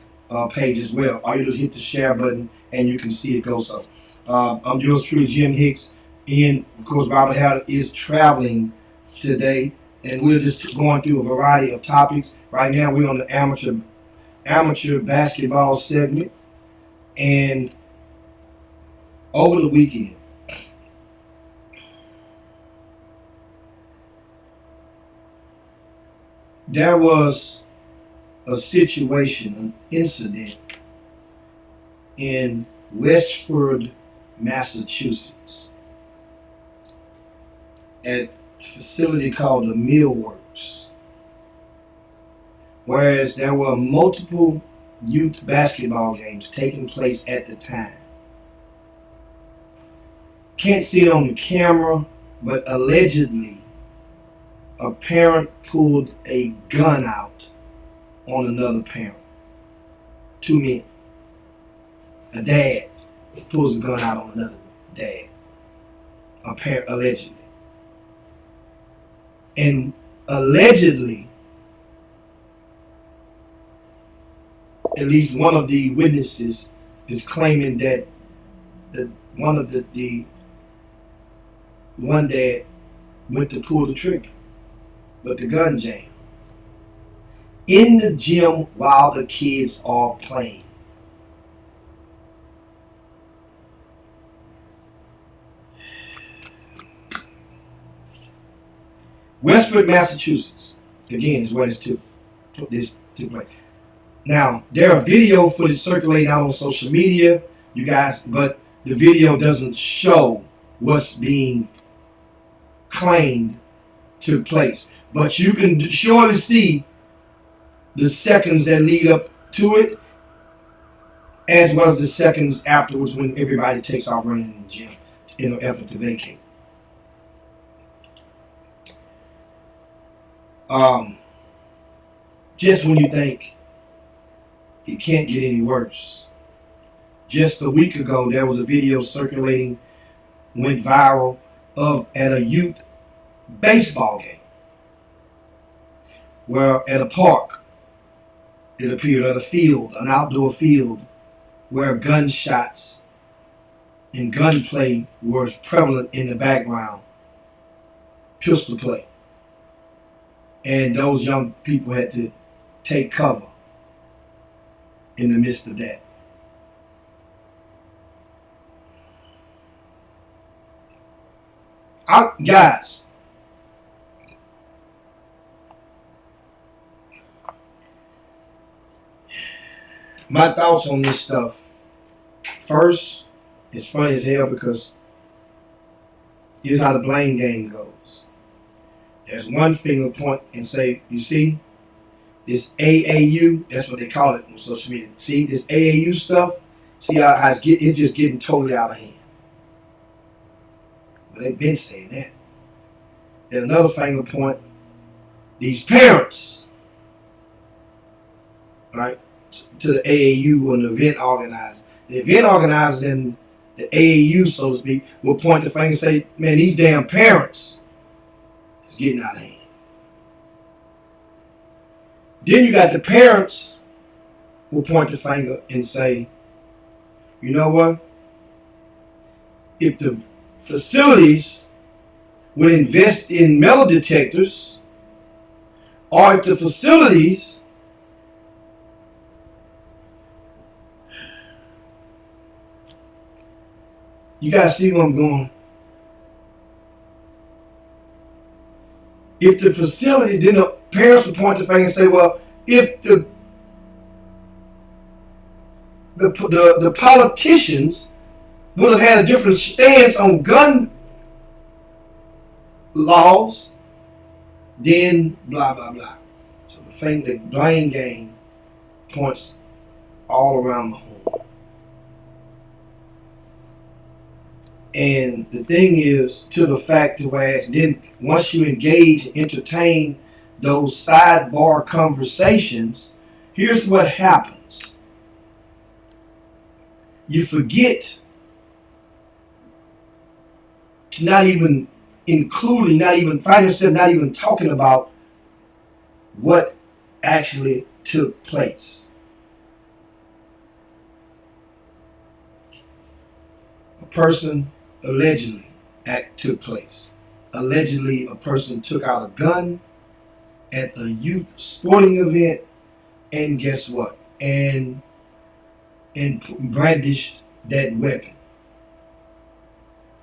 page as well. All you do is hit the share button, and you can see it go. So, I'm yours truly, Jim Hicks, and of course, Robert Hatter is traveling today, and we're just going through a variety of topics. Right now, we're on the amateur basketball segment, and over the weekend, there was a situation, an incident in Westford, Massachusetts, at a facility called the Millworks, whereas there were multiple youth basketball games taking place at the time. Can't see it on the camera, but allegedly a parent pulled a gun out on another parent. Two men. A dad pulls a gun out on another dad. A parent, allegedly. And allegedly, at least one of the witnesses is claiming that one dad went to pull the trigger, but the gun jammed. In the gym while the kids are playing. Westford, Massachusetts, again, is where this took place. Now, there are video footage circulating out on social media, you guys, but the video doesn't show what's being claimed took place. But you can surely see the seconds that lead up to it, as well as the seconds afterwards when everybody takes off running in the gym in an effort to vacate. Just when you think it can't get any worse. Just a week ago, there was a video circulating, went viral, at a youth baseball game, where at a park, it appeared at a field, an outdoor field, where gunshots and gunplay were prevalent in the background, pistol play. And those young people had to take cover in the midst of that. Guys, my thoughts on this stuff. First, it's funny as hell because here's how the blame game goes. There's one finger point and say, you see, this AAU, that's what they call it on social media. See, this AAU stuff, see how it's just getting totally out of hand. But they've been saying that. There's another finger point. These parents, right, to the AAU and the event organizer. The event organizers and the AAU, so to speak, will point the finger and say, man, these damn parents is getting out of hand. Then you got the parents who point the finger and say, you know what? If the facilities would invest in metal detectors, or if the facilities you guys see where I'm going. If the facility, then the parents would point the finger and say, well, if the politicians would have had a different stance on gun laws, then blah, blah, blah. So the blame game points all around the horn. And the thing is, to the fact to where then once you engage and entertain those sidebar conversations, here's what happens. You forget to not even including, find yourself not even talking about what actually took place. A person allegedly took place. Allegedly, a person took out a gun at a youth sporting event, and guess what? And brandished that weapon.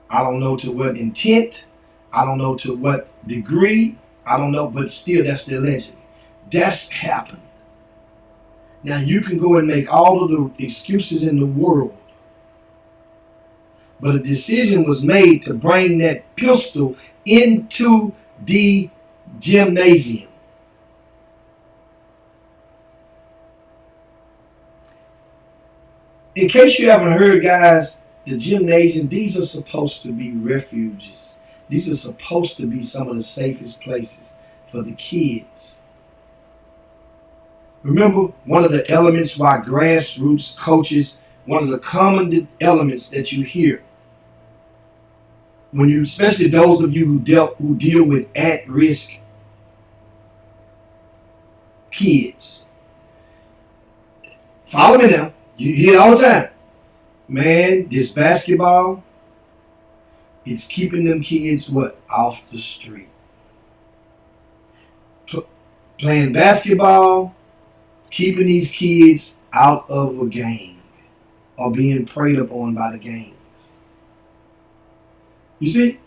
I don't know to what intent. I don't know to what degree. I don't know, but still, that's the allegedly. That's happened. Now you can go and make all of the excuses in the world, but a decision was made to bring that pistol into the gymnasium. In case you haven't heard, guys, the gymnasium, these are supposed to be refuges. These are supposed to be some of the safest places for the kids. Remember, one of the elements why grassroots coaches, one of the common elements that you hear when you, especially those of you who deal with at-risk kids, follow me now. You hear it all the time. Man, this basketball, it's keeping them kids what? Off the street. Playing basketball, keeping these kids out of a gang or being preyed upon by the gangs. You see,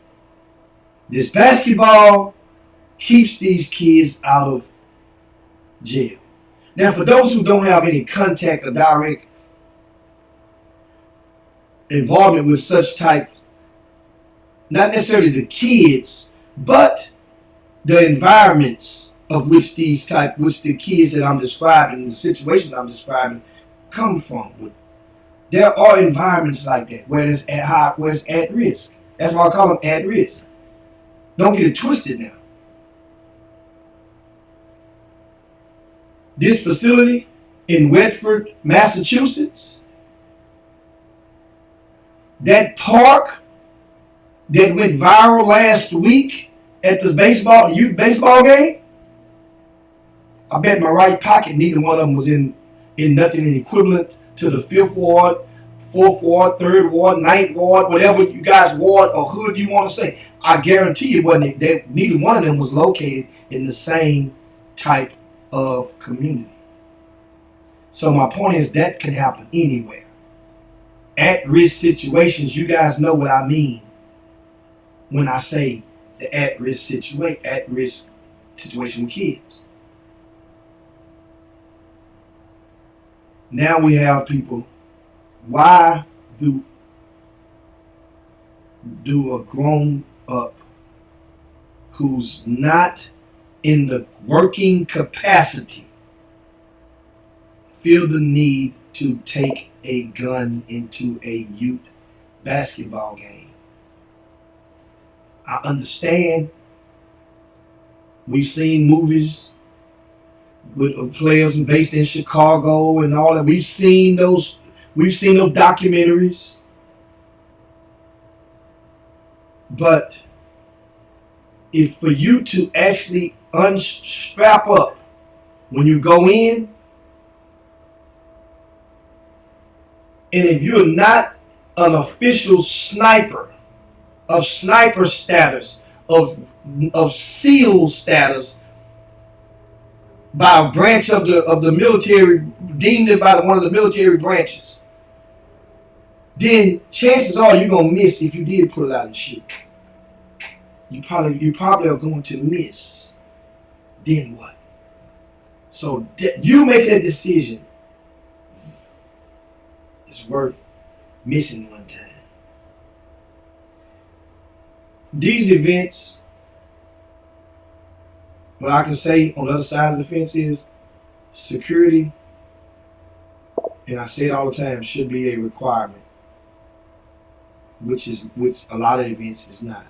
this basketball keeps these kids out of jail. Now, for those who don't have any contact or direct involvement with such type, not necessarily the kids, but the environments of which the kids that I'm describing, the situation I'm describing, come from. There are environments like that where it's at risk. That's why I call them at risk. Don't get it twisted now. This facility in Westford, Massachusetts, that park that went viral last week at the youth baseball game, I bet my right pocket neither one of them was in nothing equivalent to the 5th Ward, 4th Ward, 3rd Ward, 9th Ward, whatever you guys ward or hood you want to say. I guarantee it wasn't that neither one of them was located in the same type of community. So my point is that can happen anywhere. At-risk situations, you guys know what I mean when I say the at-risk situation with kids. Now we have people, why do a grown up who's not in the working capacity feel the need to take a gun into a youth basketball game? I understand. We've seen movies with players based in Chicago and all that. We've seen those documentaries. But if for you to actually unstrap up when you go in, and if you're not an official sniper of sniper status, of SEAL status by a branch of the military, deemed it by one of the military branches, then chances are you're gonna miss if you did pull it out and shoot. You probably are going to miss. Then what? So you making a decision is worth missing one time. These events, what I can say on the other side of the fence is security, and I say it all the time, should be a requirement, which a lot of events is not.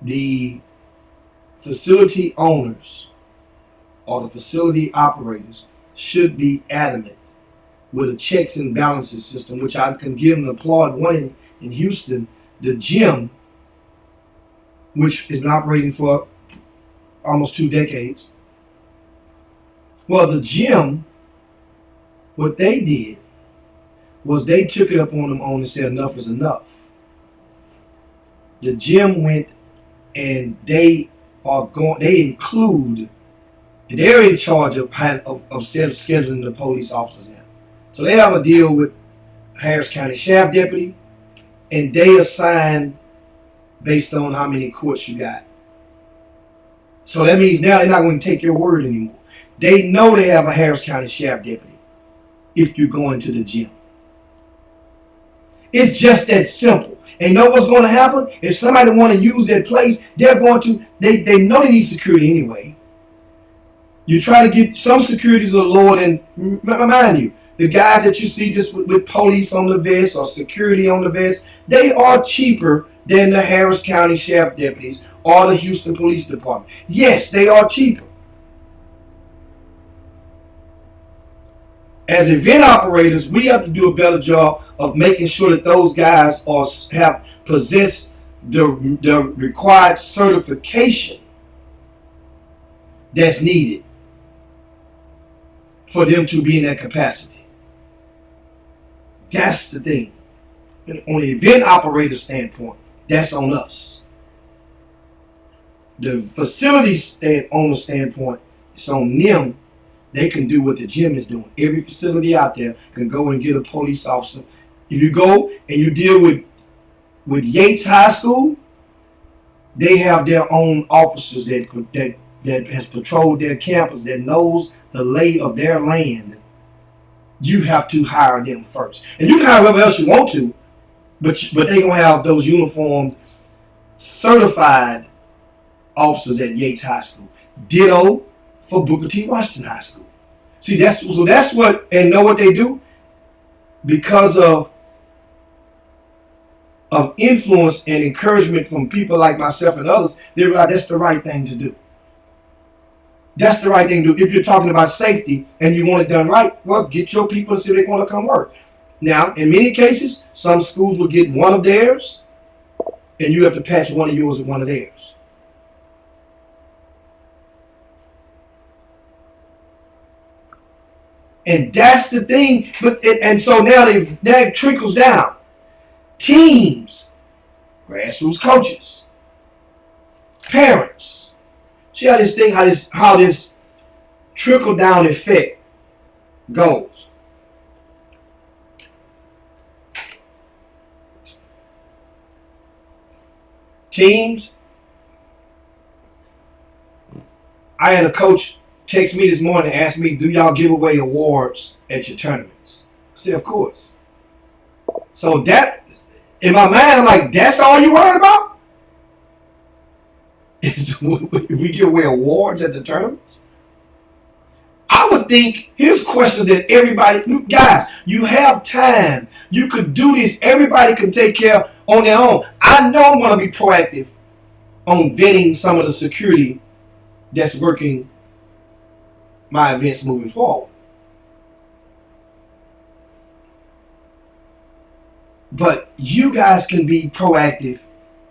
The facility owners or the facility operators should be adamant with a checks and balances system, which I can give and applaud. One in Houston, the gym, which has been operating for almost 2 decades. Well, the gym, what they did was they took it up on them and said enough is enough. The gym went and they're in charge of scheduling the police officers now. So they have a deal with Harris County Sheriff Deputy, and they assign based on how many courts you got. So that means now they're not going to take your word anymore. They know they have a Harris County Sheriff Deputy if you're going to the gym. It's just that simple. And you know what's going to happen? If somebody want to use that place, they know they need security anyway. You try to get some securities are lower than, mind you, the guys that you see just with police on the vest or security on the vest, they are cheaper than the Harris County Sheriff deputies or the Houston Police Department. Yes, they are cheaper. As event operators, we have to do a better job of making sure that those guys possess the required certification that's needed for them to be in that capacity. That's the thing. And on the event operator standpoint, that's on us. The facility owner standpoint, it's on them. They can do what the gym is doing. Every facility out there can go and get a police officer. If you go and you deal with Yates High School, they have their own officers that has patrolled their campus, that knows the lay of their land. You have to hire them first. And you can hire whoever else you want to, but they're going to have those uniformed, certified officers at Yates High School. Ditto for Booker T. Washington High School. See, that's what, and know what they do? Because of influence and encouragement from people like myself and others, they realize that's the right thing to do. That's the right thing to do. If you're talking about safety and you want it done right, well, get your people and see if they want to come work. Now, in many cases, some schools will get one of theirs, and you have to patch one of yours with one of theirs. And that's the thing. And so now that trickles down. Teams, grassroots coaches, parents. See how this thing, how this trickle down effect goes. Teams. I had a coach text me this morning and asked me, do y'all give away awards at your tournaments? I said, of course. So that, in my mind, I'm like, that's all you worried about? If we give away awards at the tournaments? I would think, here's questions that everybody, guys, you have time. You could do this. Everybody can take care on their own. I know I'm going to be proactive on vetting some of the security that's working my events moving forward. But you guys can be proactive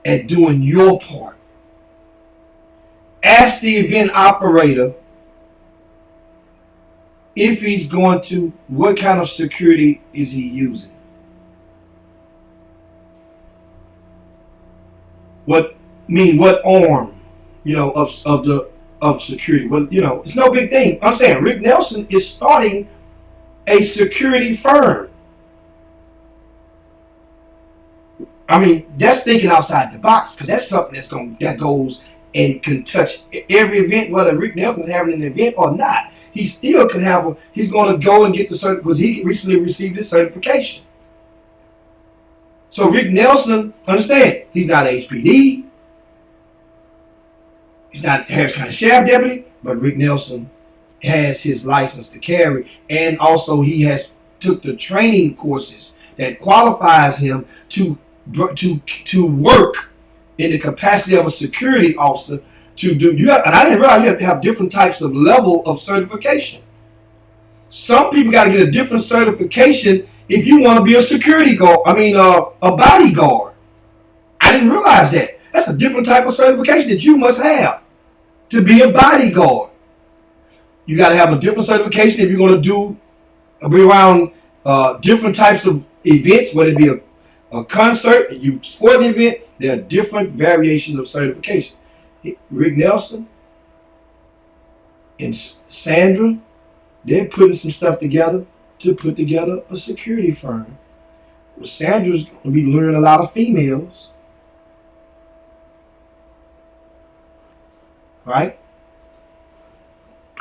at doing your part. Ask the event operator if he's going to, what kind of security is he using? What arm, of security? Well, it's no big thing. I'm saying Rick Nelson is starting a security firm. I mean, that's thinking outside the box, because that's something that goes and can touch every event, whether Rick Nelson's having an event or not. He still can have he's going to go and get the certificate, because he recently received his certification. So Rick Nelson, understand, he's not HPD. He's not Harris County Sheriff Deputy, but Rick Nelson has his license to carry, and also he has took the training courses that qualifies him to work in the capacity of a security officer. And I didn't realize you have to have different types of level of certification. Some people got to get a different certification if you want to be a security guard. A bodyguard. I didn't realize that. That's a different type of certification that you must have to be a bodyguard. You got to have a different certification if you're going to be around different types of events, whether it be a concert, a sporting event. There are different variations of certification. Rick Nelson and Sandra, they're putting some stuff together to put together a security firm. Well, Sandra's going to be learning a lot of females. Right?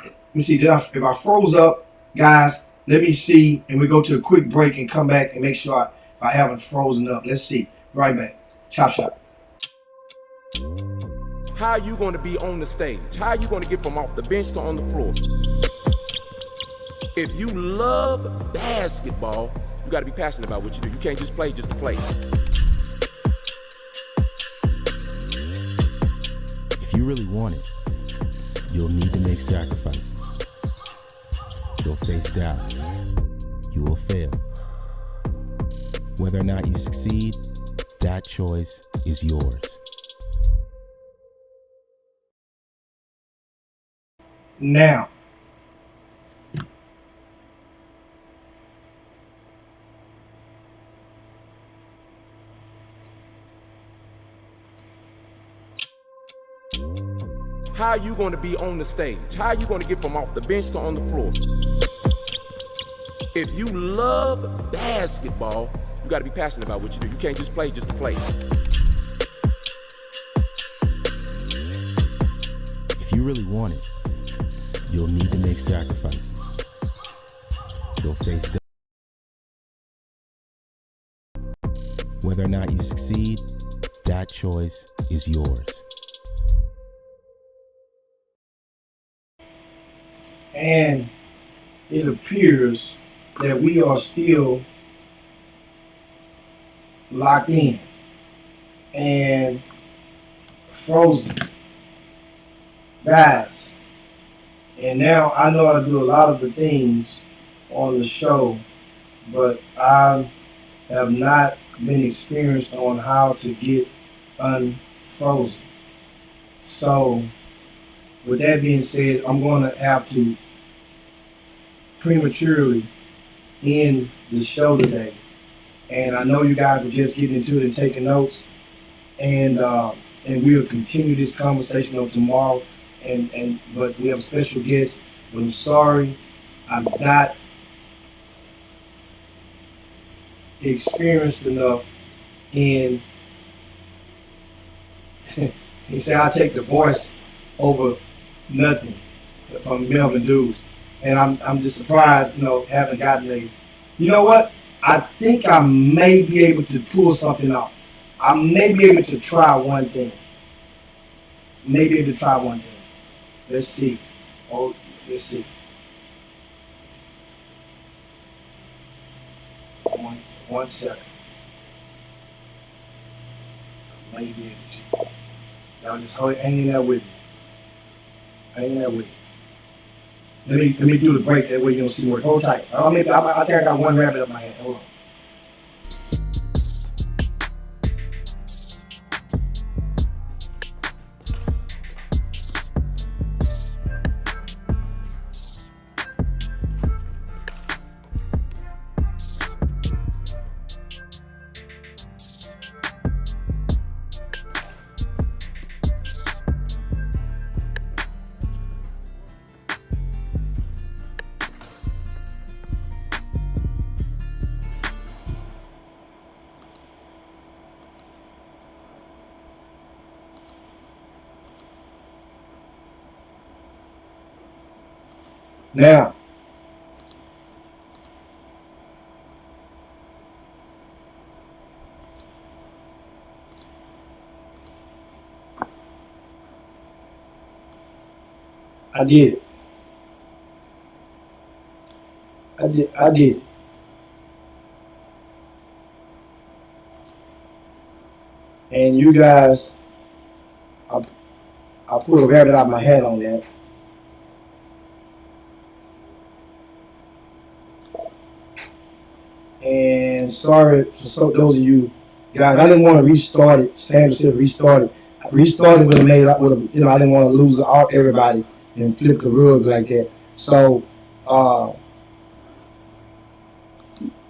Let me see, if I froze up, guys, let me see, and we go to a quick break and come back and make sure I haven't frozen up. Let's see. Right back. Chop shop.
How are you going to be on the stage? How are you going to get from off the bench to on the floor? If you love basketball, you got to be passionate about what you do. You can't just play just to play.
If you really want it, you'll need to make sacrifices. You'll face doubt. You will fail. Whether or not you succeed, that choice is yours.
Now,
How are you going to be on the stage? How are you going to get from off the bench to on the floor? If you love basketball, you got to be passionate about what you do. You can't just play just to play.
If you really want it, you'll need to make sacrifices. You'll face doubt. Whether or not you succeed, that choice is yours.
and it appears that we are still locked in and frozen. Guys, and now I know I do a lot of the things on the show, but I have not been experienced on how to get unfrozen. So, with that being said, I'm going to have to prematurely end the show today. And I know you guys are just getting into it and taking notes, and we'll continue this conversation on tomorrow. But we have a special guest. But I'm sorry, I'm not experienced enough in. He said I'll take the voice over nothing from Melvin Dudes, and I'm just surprised, haven't gotten a. You know what? I think I may be able to pull something off. I may be able to try one thing. Maybe able to try one thing. Let's see. Let's see. One second. Maybe able to. Y'all just hang in there with me. Hang in there with me. Let me do the break, that way you don't see more. Hold tight. I think I got one rabbit up my head. Hold on. Now, I did it. I did. And you guys, I pulled a rabbit out of my hat on that. And sorry for those of you guys, I didn't want to restart it. Sam said restart it. I restarted with a made up with a, I didn't want to lose everybody and flip the rug like that. So,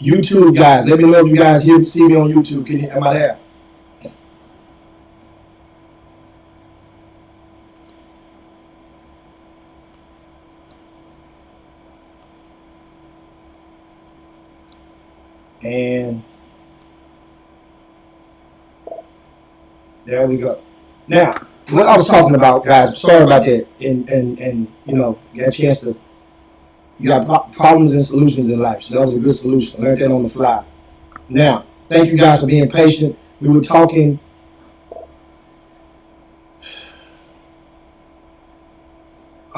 YouTube guys, let me know if you guys see me on YouTube. Am I there? And there we go. Now, what I was talking about, guys, sorry about that. And got a chance to, you got problems and solutions in life. So that was a good solution. I learned that on the fly. Now, thank you guys for being patient. We were talking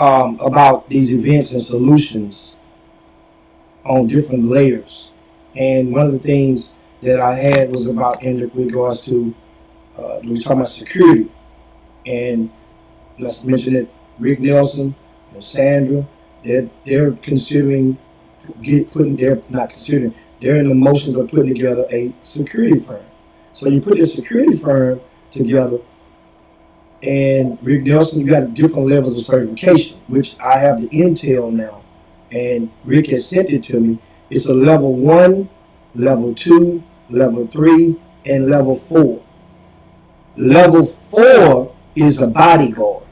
about these events and solutions on different layers. And one of the things that I had was about in regards to, we were talking about security. And let's mention that Rick Nelson and Sandra, they're considering they're not considering, they're in the motions of putting together a security firm. So you put this security firm together, and Rick Nelson, you got different levels of certification, which I have the intel now, and Rick has sent it to me. It's a level 1, level 2, level 3, and level 4. Level 4 is a bodyguard.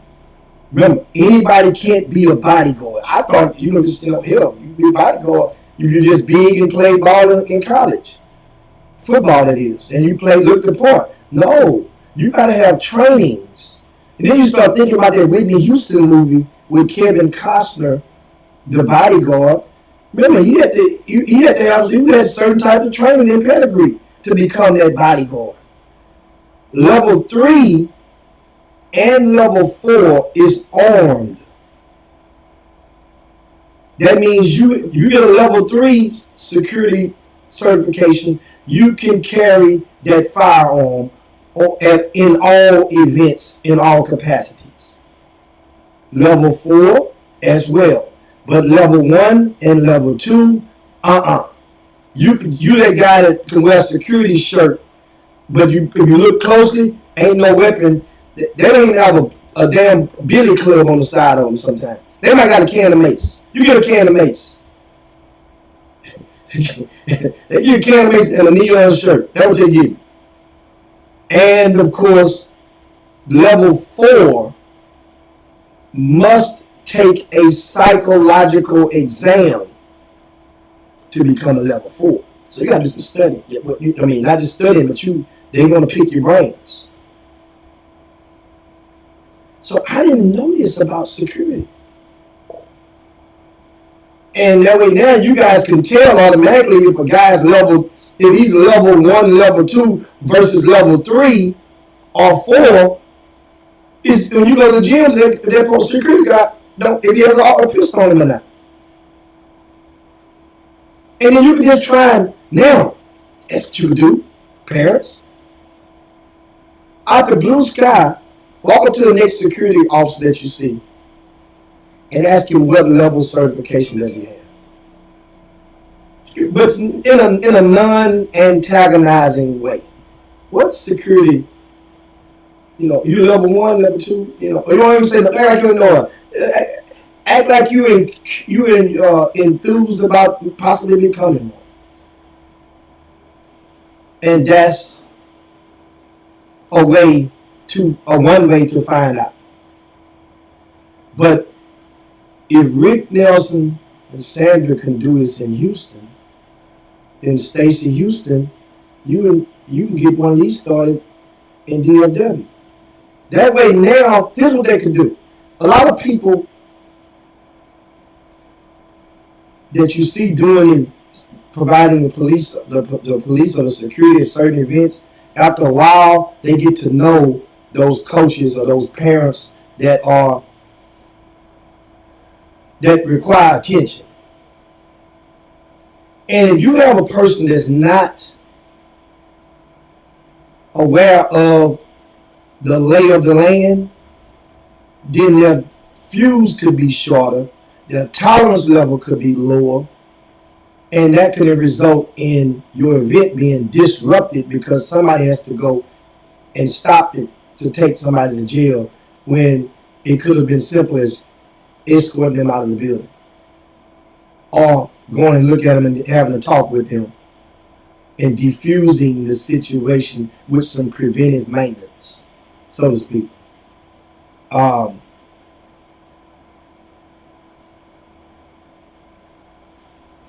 Remember, anybody can't be a bodyguard. I thought, hell, you be a bodyguard if you're just big and play ball in college. Football, that is. And you look the part. No, you got to have trainings. And then you start thinking about that Whitney Houston movie with Kevin Costner, the bodyguard. Remember, you had certain type of training and pedigree to become that bodyguard. Level 3 and level 4 is armed. That means you get a level 3 security certification, you can carry that firearm in all events, in all capacities. Level 4 as well. But level 1 and level 2, You that guy that can wear a security shirt, but if you look closely, ain't no weapon. They don't even have a damn billy club on the side of them sometimes. They might got a can of mace. You get a can of mace. They give you a can of mace and a neon shirt. That's what they give you. And of course, level 4 must take a psychological exam to become a level 4. So you got to do some studying. Not just studying, but they're going to pick your brains. So I didn't know this about security. And that way now you guys can tell automatically if a guy's if he's level 1, level 2 versus level 3 or 4, is when you go to the gyms, that post security guy, if he has a pistol on him or not. And then you can just try him now. That's what you can do, parents. Out the blue sky, walk up to the next security officer that you see and ask him what level certification does he have. But in a non-antagonizing way. What security? You level 1, level 2. You don't even say act like you know. Act like you enthused about possibly becoming one. And that's one way to find out. But if Rick Nelson and Sandra can do this in Houston, then Stacey Houston, you can get one of these started in DFW. That way now, here's what they can do. A lot of people that you see providing the police or the security at certain events, after a while, they get to know those coaches or those parents that require attention. And if you have a person that's not aware of the lay of the land, then their fuse could be shorter, their tolerance level could be lower, and that could result in your event being disrupted because somebody has to go and stop it to take somebody to jail when it could have been simple as escorting them out of the building or going and look at them and having a talk with them and diffusing the situation with some preventive maintenance, so to speak.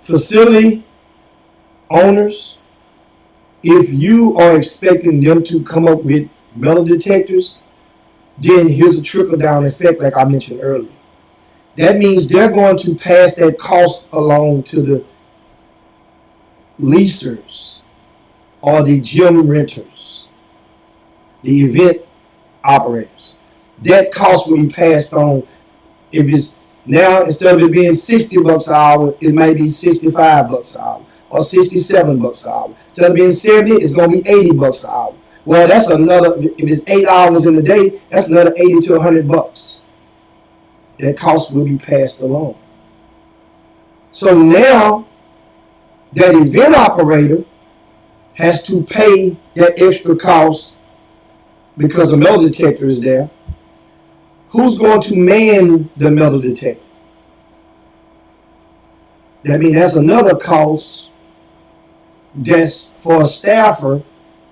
Facility owners, if you are expecting them to come up with metal detectors, then here's a trickle-down effect like I mentioned earlier. That means they're going to pass that cost along to the leasers or the gym renters, the event operators. That cost will be passed on If it's now, instead of it being $60 an hour, it may be $65 an hour or $67 an hour. Instead of being 70, it's going to be $80 an hour. Well, that's another. If it's 8 hours in a day, that's another $80 to $100. That cost will be passed along. So now that event operator has to pay that extra cost because a metal detector is there. Who's going to man the metal detector? That means that's another cost that's for a staffer.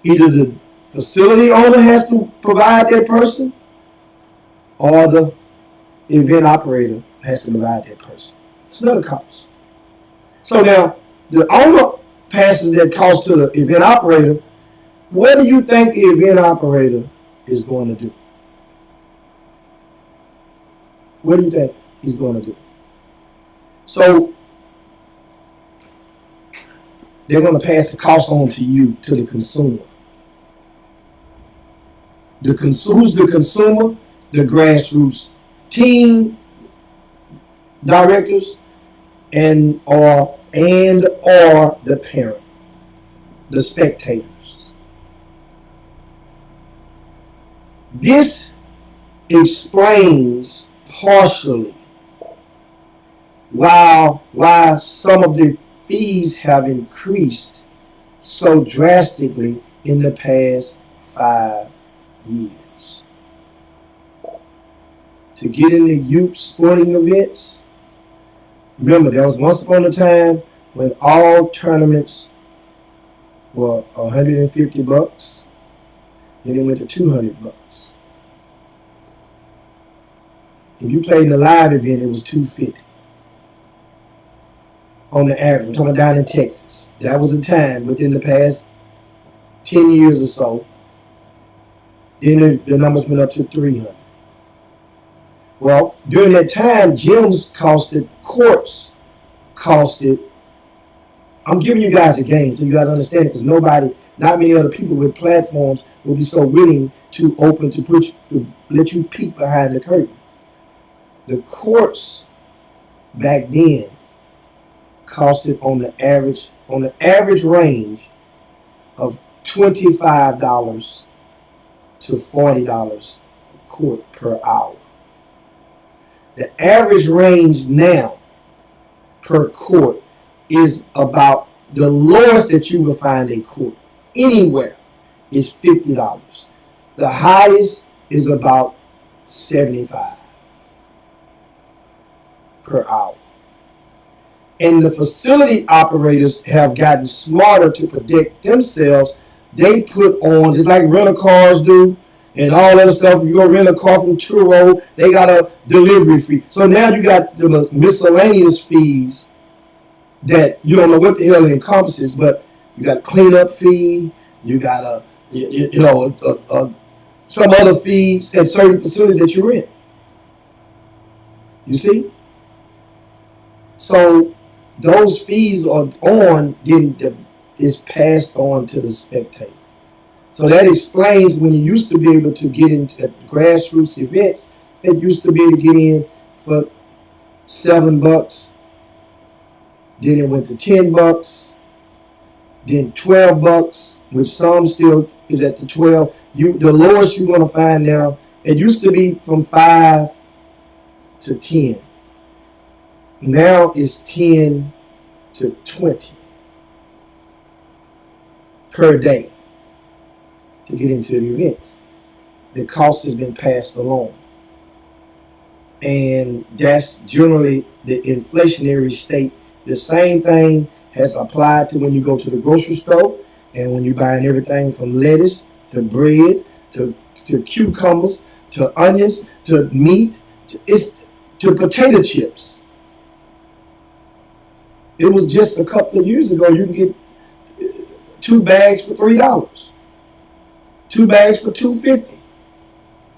Either the facility owner has to provide that person or the event operator has to provide that person. It's another cost. So now, the owner passes that cost to the event operator. What do you think the event operator is going to do? What do you think he's going to do? So they're going to pass the cost on to you, to the consumer. Who's the consumer? The grassroots team directors and or the parent, the spectators. This explains partially why some of the fees have increased so drastically in the past 5 years. To get into youth sporting events, remember there was once upon a time when all tournaments were $150, then it went to $200. If you played in a live event, it was $250 on the average. I'm talking about down in Texas. That was a time within the past 10 years or so. Then the numbers went up to $300. Well, during that time, gyms costed, courts costed. I'm giving you guys a game so you got to understand it, because not many other people with platforms will be so willing to let you peek behind the curtain. The courts back then costed on the average range of $25 to $40 a court per hour. The average range now per court is about the lowest that you will find a court anywhere is $50. The highest is about $75 per hour. And the facility operators have gotten smarter to protect themselves. They put on, just like rental cars do, and all that stuff. You go rent a car from Turo, they got a delivery fee. So now you got the miscellaneous fees that you don't know what the hell it encompasses, but you got a cleanup fee, you got some other fees at certain facilities that you rent. You see? So those fees are is passed on to the spectator. So that explains when you used to be able to get into grassroots events, it used to be able to get in for $7, then it went to $10, then $12, which some still is at the 12. The lowest you're going to find now, it used to be from 5 to 10. Now it's 10 to 20 per day to get into the events. The cost has been passed along. And that's generally the inflationary state. The same thing has applied to when you go to the grocery store and when you're buying everything from lettuce to bread to cucumbers to onions to meat to potato chips. It was just a couple of years ago you can get 2 bags for $3. 2 bags for $2.50.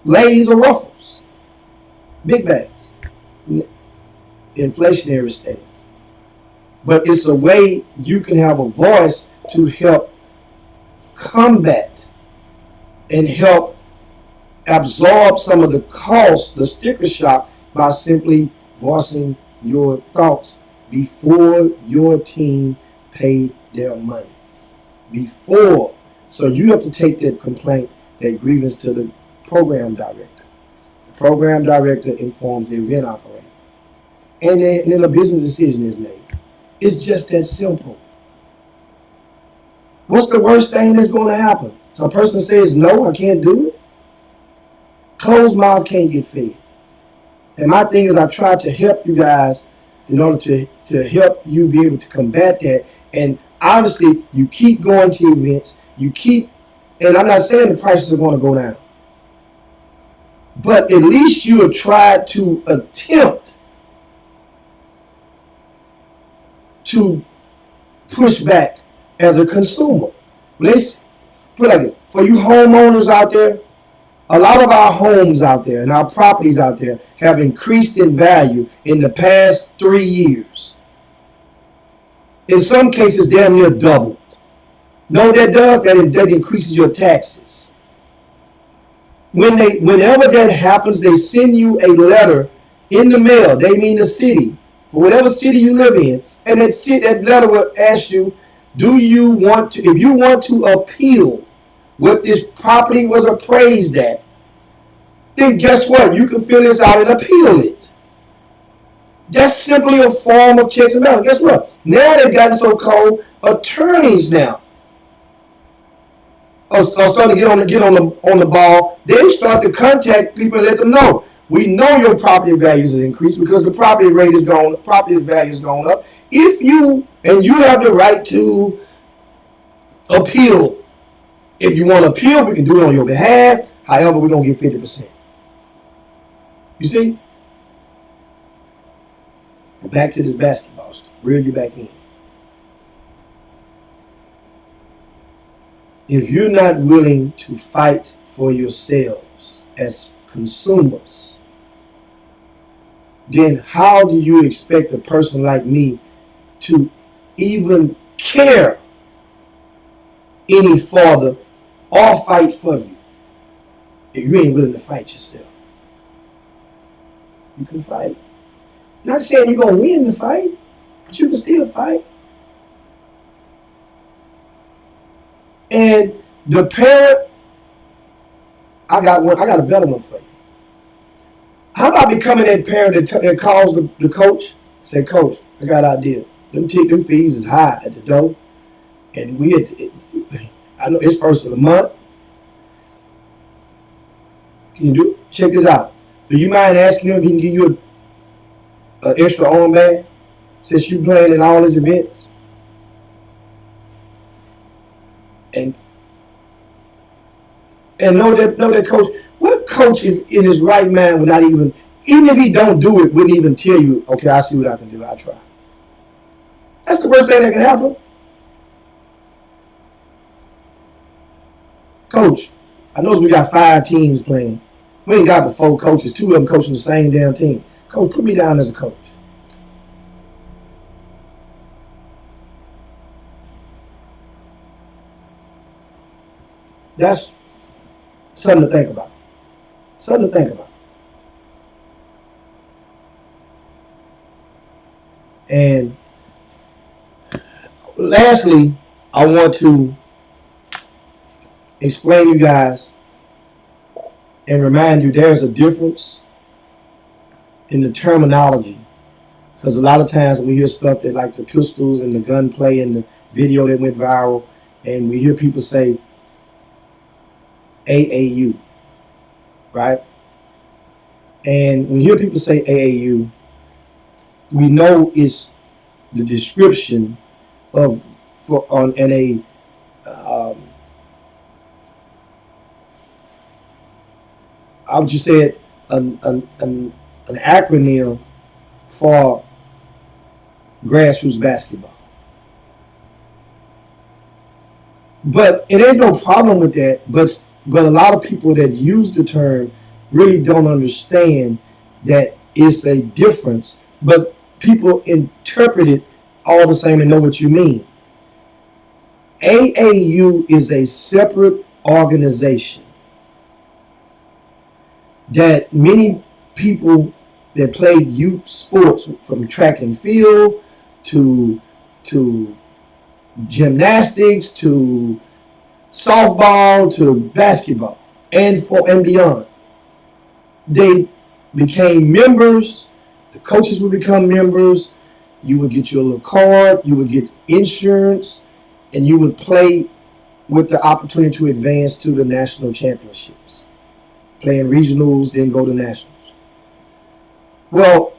Lay's or Ruffles. Big bags. Inflationary status. But it's a way you can have a voice to help combat and help absorb some of the costs, the sticker shock, by simply voicing your thoughts before your team paid their money. Before. So you have to take that complaint, that grievance to the program director. The program director informs the event operator. And then a business decision is made. It's just that simple. What's the worst thing that's going to happen? So a person says, no, I can't do it. Closed mouth can't get fed. And my thing is, I try to help you guys in order to help you be able to combat that. And obviously, you keep going to events. You keep, and I'm not saying the prices are going to go down. But at least you have tried to attempt to push back as a consumer. Let's put it like this. For you homeowners out there, a lot of our homes out there and our properties out there have increased in value in the past 3 years. In some cases, damn near doubled. Know what that does? That increases your taxes. Whenever that happens, they send you a letter in the mail. They mean the city, for whatever city you live in, and that letter will ask you, do you want to, if you want to appeal what this property was appraised at, then guess what? You can fill this out and appeal it. That's simply a form of checks and balances. Guess what? Now they've gotten so cold, attorneys now are starting to get on the ball. They start to contact people and let them know. We know your property values has increased because the property value has gone up. If you have the right to appeal. If you want to appeal, we can do it on your behalf. However, we're going to get 50%. You see? Back to this basketball stuff. Reel you back in. If you're not willing to fight for yourselves as consumers, then how do you expect a person like me to even care any further or fight for you if you ain't willing to fight yourself? You can fight. Not saying you're going to win the fight, but you can still fight. And the parent, I got a better one for you. How about becoming that parent that calls the coach, say, Coach, I got an idea. Them fees is high at the door. And I know it's first of the month. Can you check this out? Do you mind asking him if he can give you an extra armband since you playing in all his events? And know that coach. What coach in his right mind would not even if he don't do it, wouldn't even tell you, okay, I see what I can do, I'll try. That's the worst thing that can happen. Coach, I know we got 5 teams playing. We ain't got but 4 coaches, 2 of them coaching the same damn team. Coach, put me down as a coach. That's something to think about. Something to think about. And lastly, I want to explain to you guys and remind you there's a difference in the terminology. Because a lot of times we hear stuff that like the pistols and the gunplay and the video that went viral, and we hear people say AAU, right? And when we hear people say AAU, we know it's the description of I would just say it an acronym for grassroots basketball. But it ain't no problem with that. But a lot of people that use the term really don't understand that it's a difference. But people interpret it all the same and know what you mean. AAU is a separate organization that many people that played youth sports from track and field to gymnastics to softball to basketball and beyond. They became members. The coaches would become members. You would get your little card. You would get insurance, and you would play with the opportunity to advance to the national championships, playing regionals, then go to nationals. Well,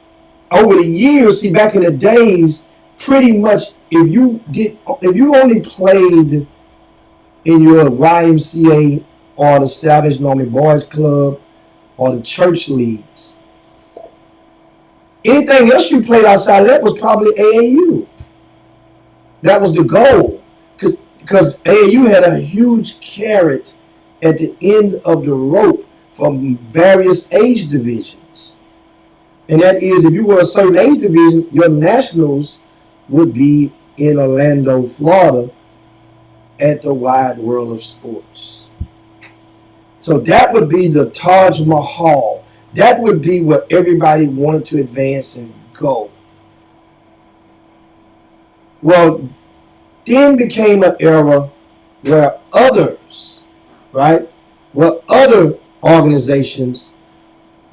over the years, see, back in the days, pretty much if you only played in your YMCA or the Salvation Army Boys Club or the church leagues, anything else you played outside of that was probably AAU. That was the goal, because AAU had a huge carrot at the end of the rope from various age divisions. And that is, if you were a certain age division, your nationals would be in Orlando, Florida, at the Wide World of Sports. So that would be the Taj Mahal. That would be what everybody wanted to advance and go. Well, then became an era where others, right, where other organizations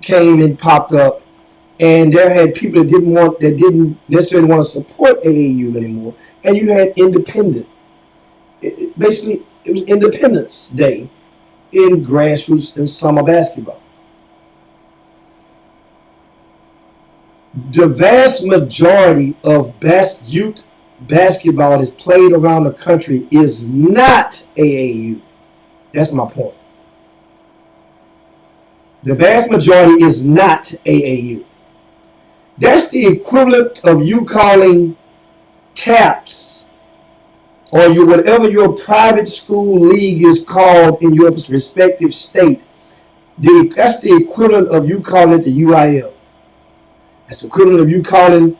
came and popped up, and there had people that didn't necessarily want to support AAU anymore, and you had independent. Basically, it was Independence Day in grassroots and summer basketball. The vast majority of youth basketball that is played around the country is not AAU. That's my point. The vast majority is not AAU. That's the equivalent of you calling TAPS or whatever your private school league is called in your respective state. That's the equivalent of you calling it the UIL. That's the equivalent of you calling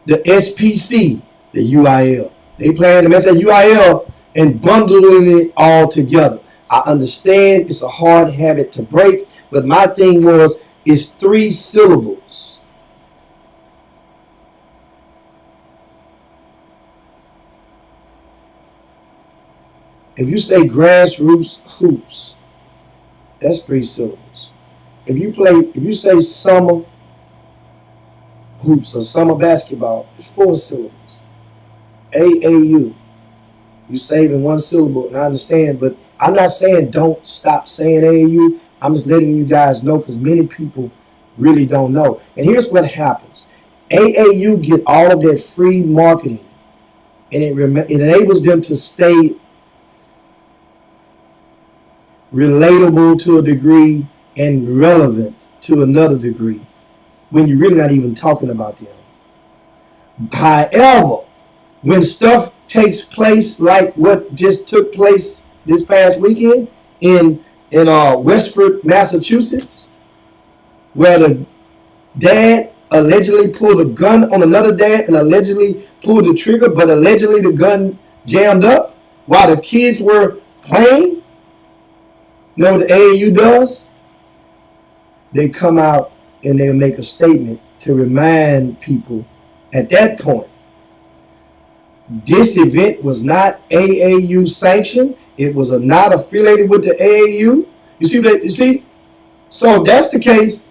the SPC the UIL. They playing the mess at UIL and bundling it all together. I understand it's a hard habit to break, but my thing was, it's 3 syllables. If you say grassroots hoops, that's 3 syllables. If you say summer hoops or summer basketball, it's 4 syllables. AAU, you saving 1 syllable, and I understand, but I'm not saying don't stop saying AAU. I'm just letting you guys know, because many people really don't know. And here's what happens. AAU get all of that free marketing, and it enables them to stay relatable to a degree and relevant to another degree when you're really not even talking about them. However, when stuff takes place like what just took place this past weekend in Westford, Massachusetts, where the dad allegedly pulled a gun on another dad and allegedly pulled the trigger, but allegedly the gun jammed up while the kids were playing. You know what the AAU does? They come out and they'll make a statement to remind people at that point, this event was not AAU sanctioned. It was not affiliated with the AAU. You see that? You see? So if that's the case,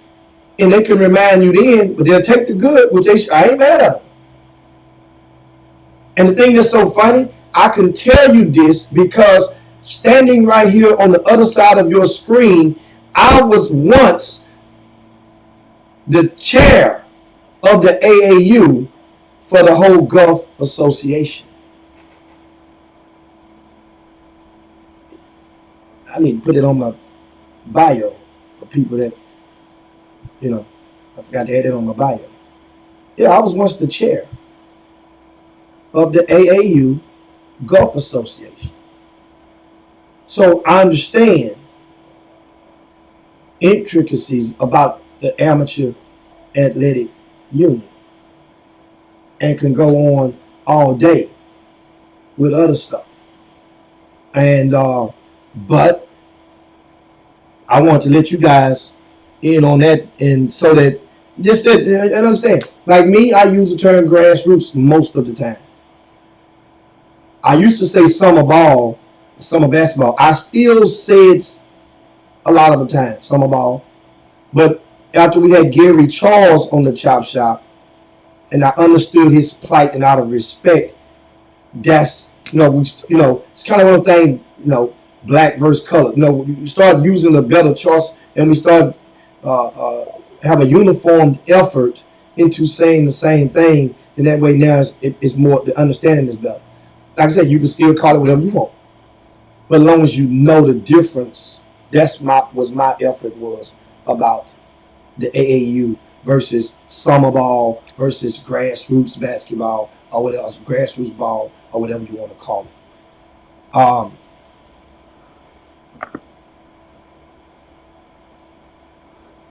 and they can remind you then, but they'll take the good, which I ain't mad at them. And the thing that's so funny, I can tell you this because standing right here on the other side of your screen, I was once the chair of the AAU for the whole Gulf Association. I need to put it on my bio for people that, I forgot to add it on my bio. Yeah, I was once the chair of the AAU Gulf Association. So I understand intricacies about the amateur athletic union and can go on all day with other stuff. And but I want to let you guys in on that, and so that just that and understand. Like me, I use the term grassroots most of the time. I used to say summer ball, summer basketball. I still say it's a lot of the time summer ball, but after we had Gary Charles on the Chop Shop, and I understood his plight, and out of respect, that's it's kind of one thing, black versus color. We start using a better choice, and we start have a uniformed effort into saying the same thing, and that way now it's more, the understanding is better. Like I said, you can still call it whatever you want, but as long as you know the difference, that's my effort was about the AAU versus summer ball versus grassroots basketball or whatever, grassroots ball or whatever you want to call it.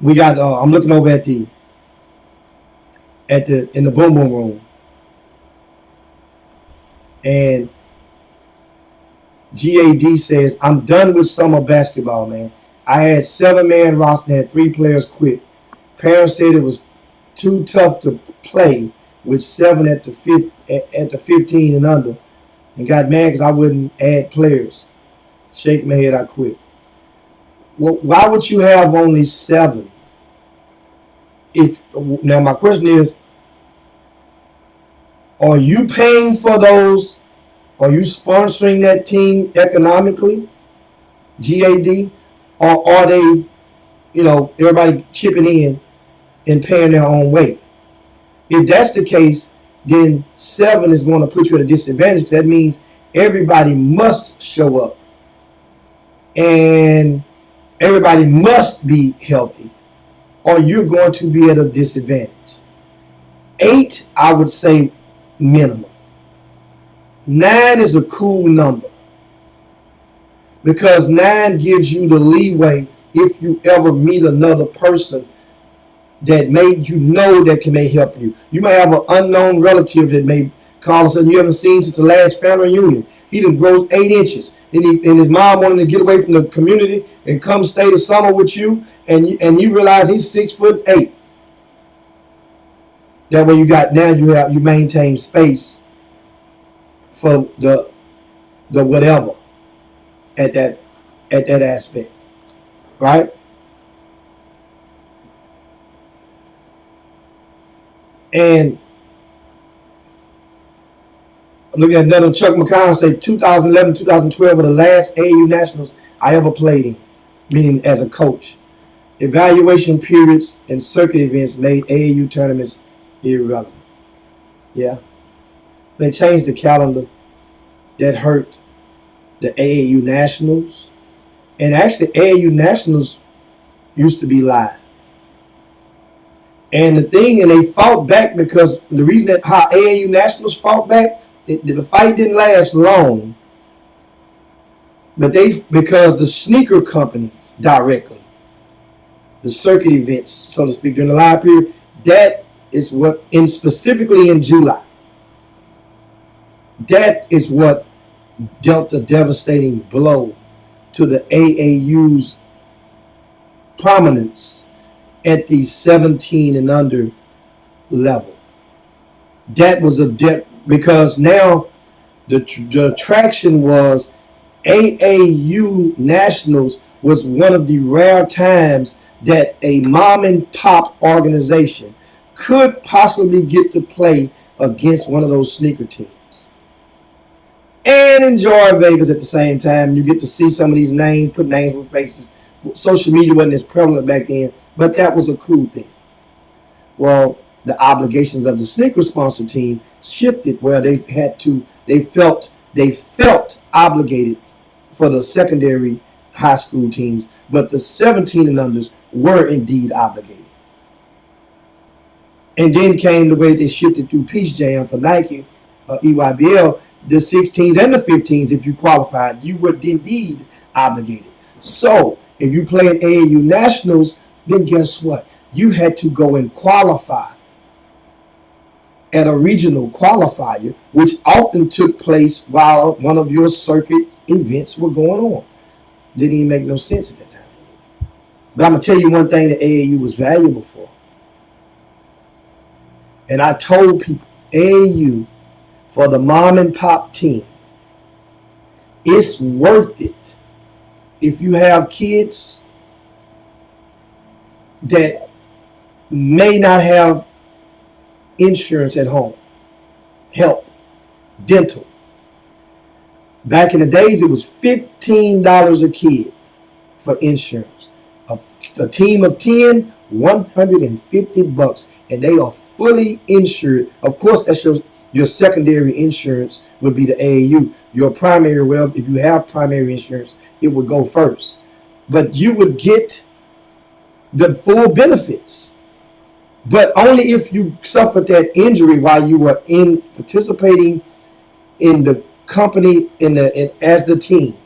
We got. I'm looking over at in the boom boom room, and GAD says, "I'm done with summer basketball, man. I had 7-man roster, had 3 players quit. Parents said it was too tough to play with 7 at the 15 and under, and got mad because I wouldn't add players. Shake my head, I quit." Well, why would you have only 7? Now my question is, are you paying for those? Are you sponsoring that team economically, GAD, or are they, everybody chipping in and paying their own way? If that's the case, then 7 is going to put you at a disadvantage. That means everybody must show up and everybody must be healthy, or you're going to be at a disadvantage. 8, I would say minimum. 9 is a cool number because 9 gives you the leeway if you ever meet another person that may help you. You may have an unknown relative that may call and say you haven't seen since the last family reunion. He done grown 8 inches, and his mom wanted to get away from the community and come stay the summer with you, and you realize he's 6'8". That way you maintain space for the whatever at that aspect, right? And I'm looking at another. Chuck McCon say 2011, 2012 were the last AAU Nationals I ever played in, meaning as a coach. Evaluation periods and circuit events made AAU tournaments irrelevant. Yeah. They changed the calendar. That hurt the AAU Nationals. And actually, AAU Nationals used to be live. And they fought back because the reason that how AAU Nationals fought back, the fight didn't last long. But because the sneaker companies directly, the circuit events, so to speak, during the live period, that is what, specifically in July, that is what dealt a devastating blow to the AAU's prominence at the 17 and under level. That was because now the attraction was AAU Nationals was one of the rare times that a mom and pop organization could possibly get to play against one of those sneaker teams and enjoy Vegas at the same time. You get to see some of these names, put names with faces. Social media wasn't as prevalent back then, but that was a cool thing. Well, the obligations of the sneaker sponsor team shifted where they felt obligated for the secondary high school teams, but the 17 and unders were indeed obligated. And then came the way they shifted through Peace Jam for Nike, EYBL, the 16s and the 15s, if you qualified, you were indeed obligated. So if you play in AAU Nationals, then guess what? You had to go and qualify at a regional qualifier, which often took place while one of your circuit events were going on. Didn't even make no sense at that time. But I'm going to tell you one thing that AAU was valuable for. And I told people, AAU, for the mom and pop team, it's worth it if you have kids that may not have insurance at home, health, dental. Back in the days, it was $15 a kid for insurance. A team of 10, $150, and they are fully insured. Of course, that's your secondary insurance would be the AAU. Your primary, well, if you have primary insurance, it would go first. But you would get the full benefits, but only if you suffered that injury while you were participating in the company as the team,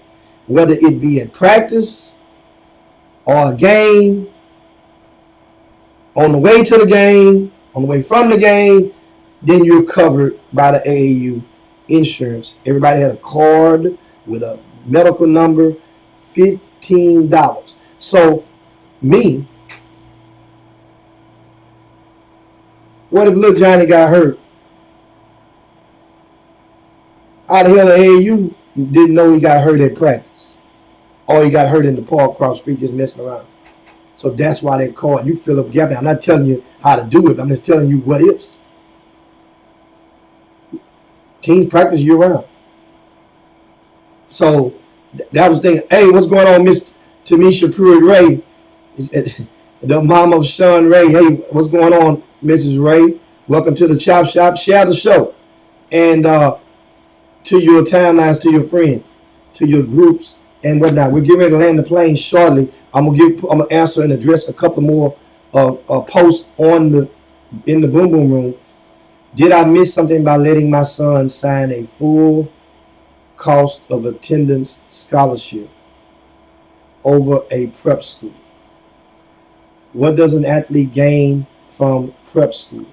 whether it be in practice or a game, on the way to the game, on the way from the game, then you're covered by the AAU insurance. Everybody had a card with a medical number, $15. So me, what if little Johnny got hurt? How the hell the AAU didn't know he got hurt at practice? Or he got hurt in the park across the street just messing around. So that's why they call it. You fill up the gap. I'm not telling you how to do it. I'm just telling you what ifs. Teams practice year round. So that was the thing. Hey, what's going on, Miss Tamisha Pruitt Ray? The mom of Sean Ray. Hey, what's going on, Mrs. Ray? Welcome to the Chop Shop. Share the show. And to your timelines, to your friends, to your groups, and whatnot. We're getting ready to land the plane shortly. I'm gonna answer and address a couple more posts in the Boom Boom Room. Did I miss something by letting my son sign a full cost of attendance scholarship over a prep school? What does an athlete gain from prep school?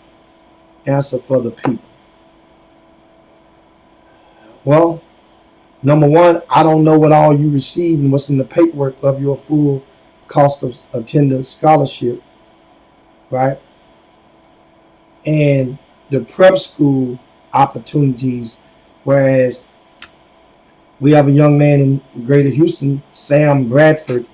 Answer for the people. Well, number one, I don't know what all you received and what's in the paperwork of your full cost of attendance scholarship, right? And the prep school opportunities, whereas we have a young man in Greater Houston, Sam Bradford.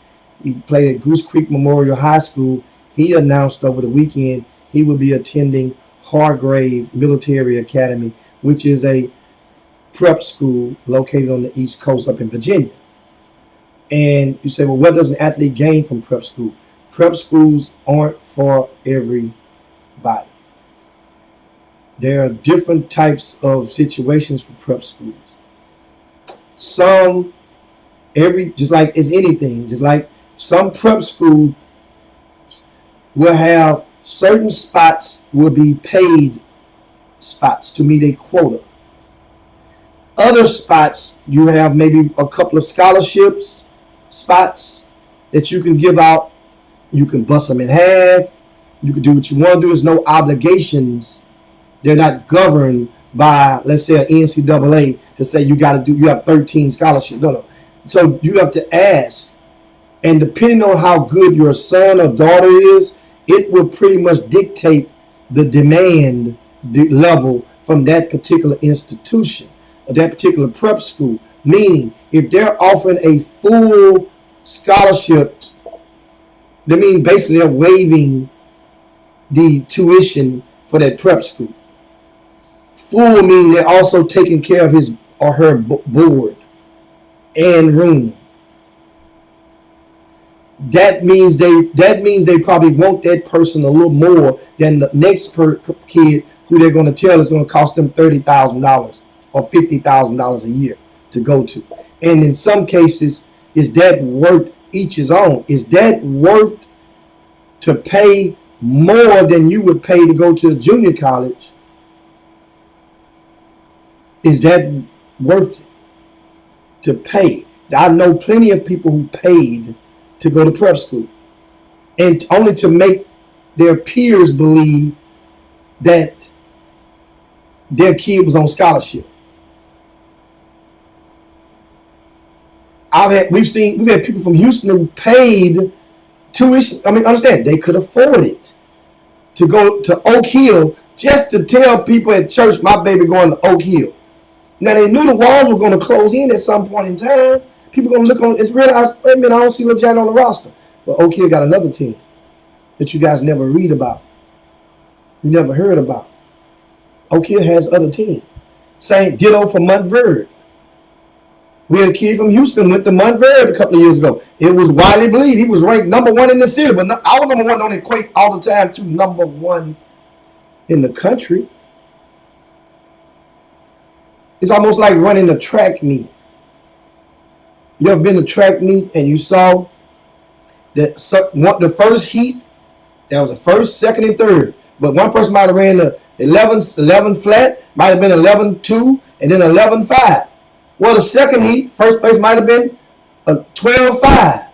He played at Goose Creek Memorial High School. He announced over the weekend he will be attending Hargrave Military Academy, which is a prep school located on the East Coast up in Virginia. And you say, well, what does an athlete gain from prep school? Prep schools aren't for everybody. There are different types of situations for prep schools. Just like it's anything, just like some prep schools will have certain spots will be paid spots to meet a quota. Other spots, you have maybe a couple of scholarships spots that you can give out. You can bust them in half. You can do what you want to do. There's no obligations. They're not governed by, let's say, an NCAA to say you have 13 scholarships. No. So you have to ask. And depending on how good your son or daughter is, it will pretty much dictate the demand level from that particular institution, or that particular prep school. Meaning, if they're offering a full scholarship, that means basically they're waiving the tuition for that prep school. Full meaning they're also taking care of his or her board and room. That means they probably want that person a little more than the next kid who they're going to tell is going to cost them $30,000 or $50,000 a year to go to. And in some cases, is that worth each his own? Is that worth to pay more than you would pay to go to a junior college? Is that worth it to pay? I know plenty of people who paid to go to prep school, and only to make their peers believe that their kid was on scholarship. We've had people from Houston who paid tuition. I mean, understand, they could afford it to go to Oak Hill just to tell people at church, my baby going to Oak Hill. Now, they knew the walls were going to close in at some point in time. People going to look on, it's realized, wait a minute, I don't see LeJan on the roster. But Oak Hill got another team that you guys never read about. You never heard about. Oak Hill has other teams. Same ditto for Montverde. We had a kid from Houston went to Montverde a couple of years ago. It was widely believed he was ranked number 1 in the city, but our number 1 don't equate all the time to number 1 in the country. It's almost like running a track meet. You ever been to track meet and you saw that the first heat, that was the first, second, and third, but one person might have ran the 11 flat, might have been 11-2, and then 11-5. Well, the second heat, first place might have been a 12-5.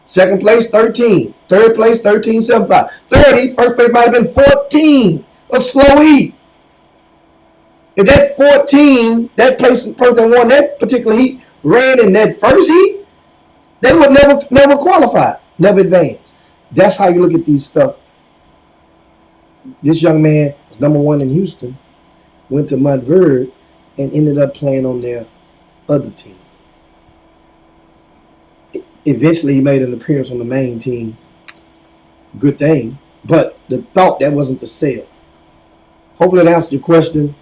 Second place, 13. Third place, 13-7-5. Third heat, first place might have been 14. A slow heat. If that 14, that person that won that particular heat ran in that first heat, they would never qualify, never advance. That's how you look at these stuff. This young man was number 1 in Houston, went to Montverde, and ended up playing on their other team. Eventually, he made an appearance on the main team. Good thing. But the thought, that wasn't the sale. Hopefully that answered your question,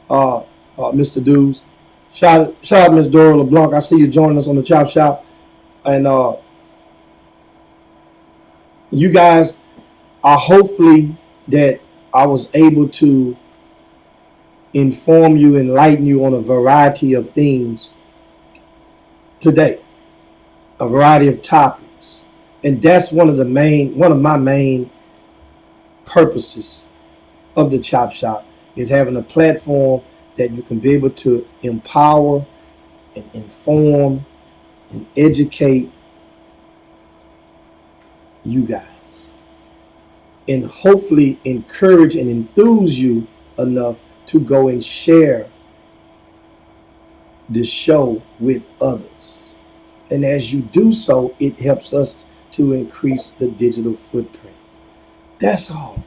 Mr. Dews. Shout out Miss Dora LeBlanc. I see you joining us on the Chop Shop. And you guys are hopefully that I was able to inform you, enlighten you on a variety of things today, a variety of topics. And that's one of my main purposes of the Chop Shop, is having a platform that you can be able to empower and inform and educate you guys, and hopefully encourage and enthuse you enough to go and share the show with others. And as you do so, it helps us to increase the digital footprint. That's all.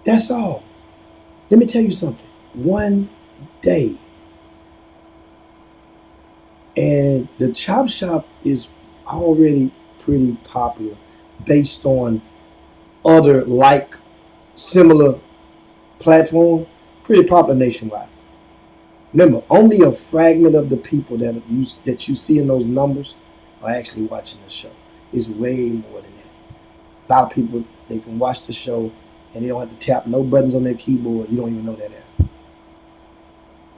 That's all. Let me tell you something. One day, and the Chop Shop is already pretty popular based on other similar platforms, pretty popular nationwide. Remember, only a fragment of the people that you see in those numbers are actually watching the show. It's way more than that. A lot of people, they can watch the show and they don't have to tap no buttons on their keyboard. You don't even know that app.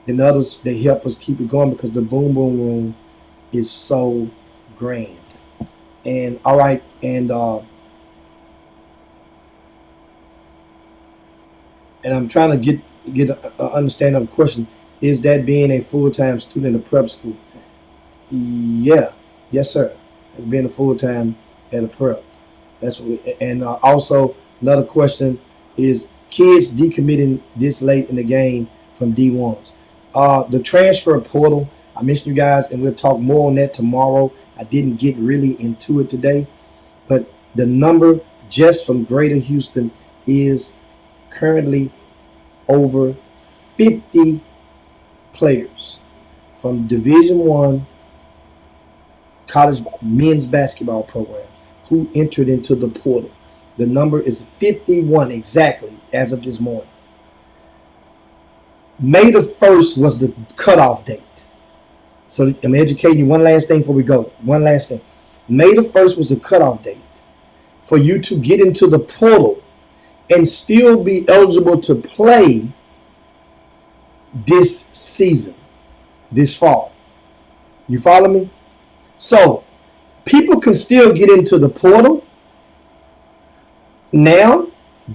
Then others, they help us keep it going because the Boom Boom Room is so grand. And all right, and I'm trying to get an understanding of the question. Is that being a full-time student at prep school? Yeah, yes, sir. It's being a full-time at a prep. That's what. And also another question is kids decommitting this late in the game from D1s. The transfer portal, I mentioned you guys, and we'll talk more on that tomorrow. I didn't get really into it today, but the number just from Greater Houston is currently over 50 players from Division I college men's basketball programs who entered into the portal. The number is 51 exactly as of this morning. May the 1st was the cutoff date. So I'm educating you. One last thing before we go. One last thing. May the 1st was the cutoff date for you to get into the portal and still be eligible to play this season, this fall. You follow me? So people can still get into the portal now,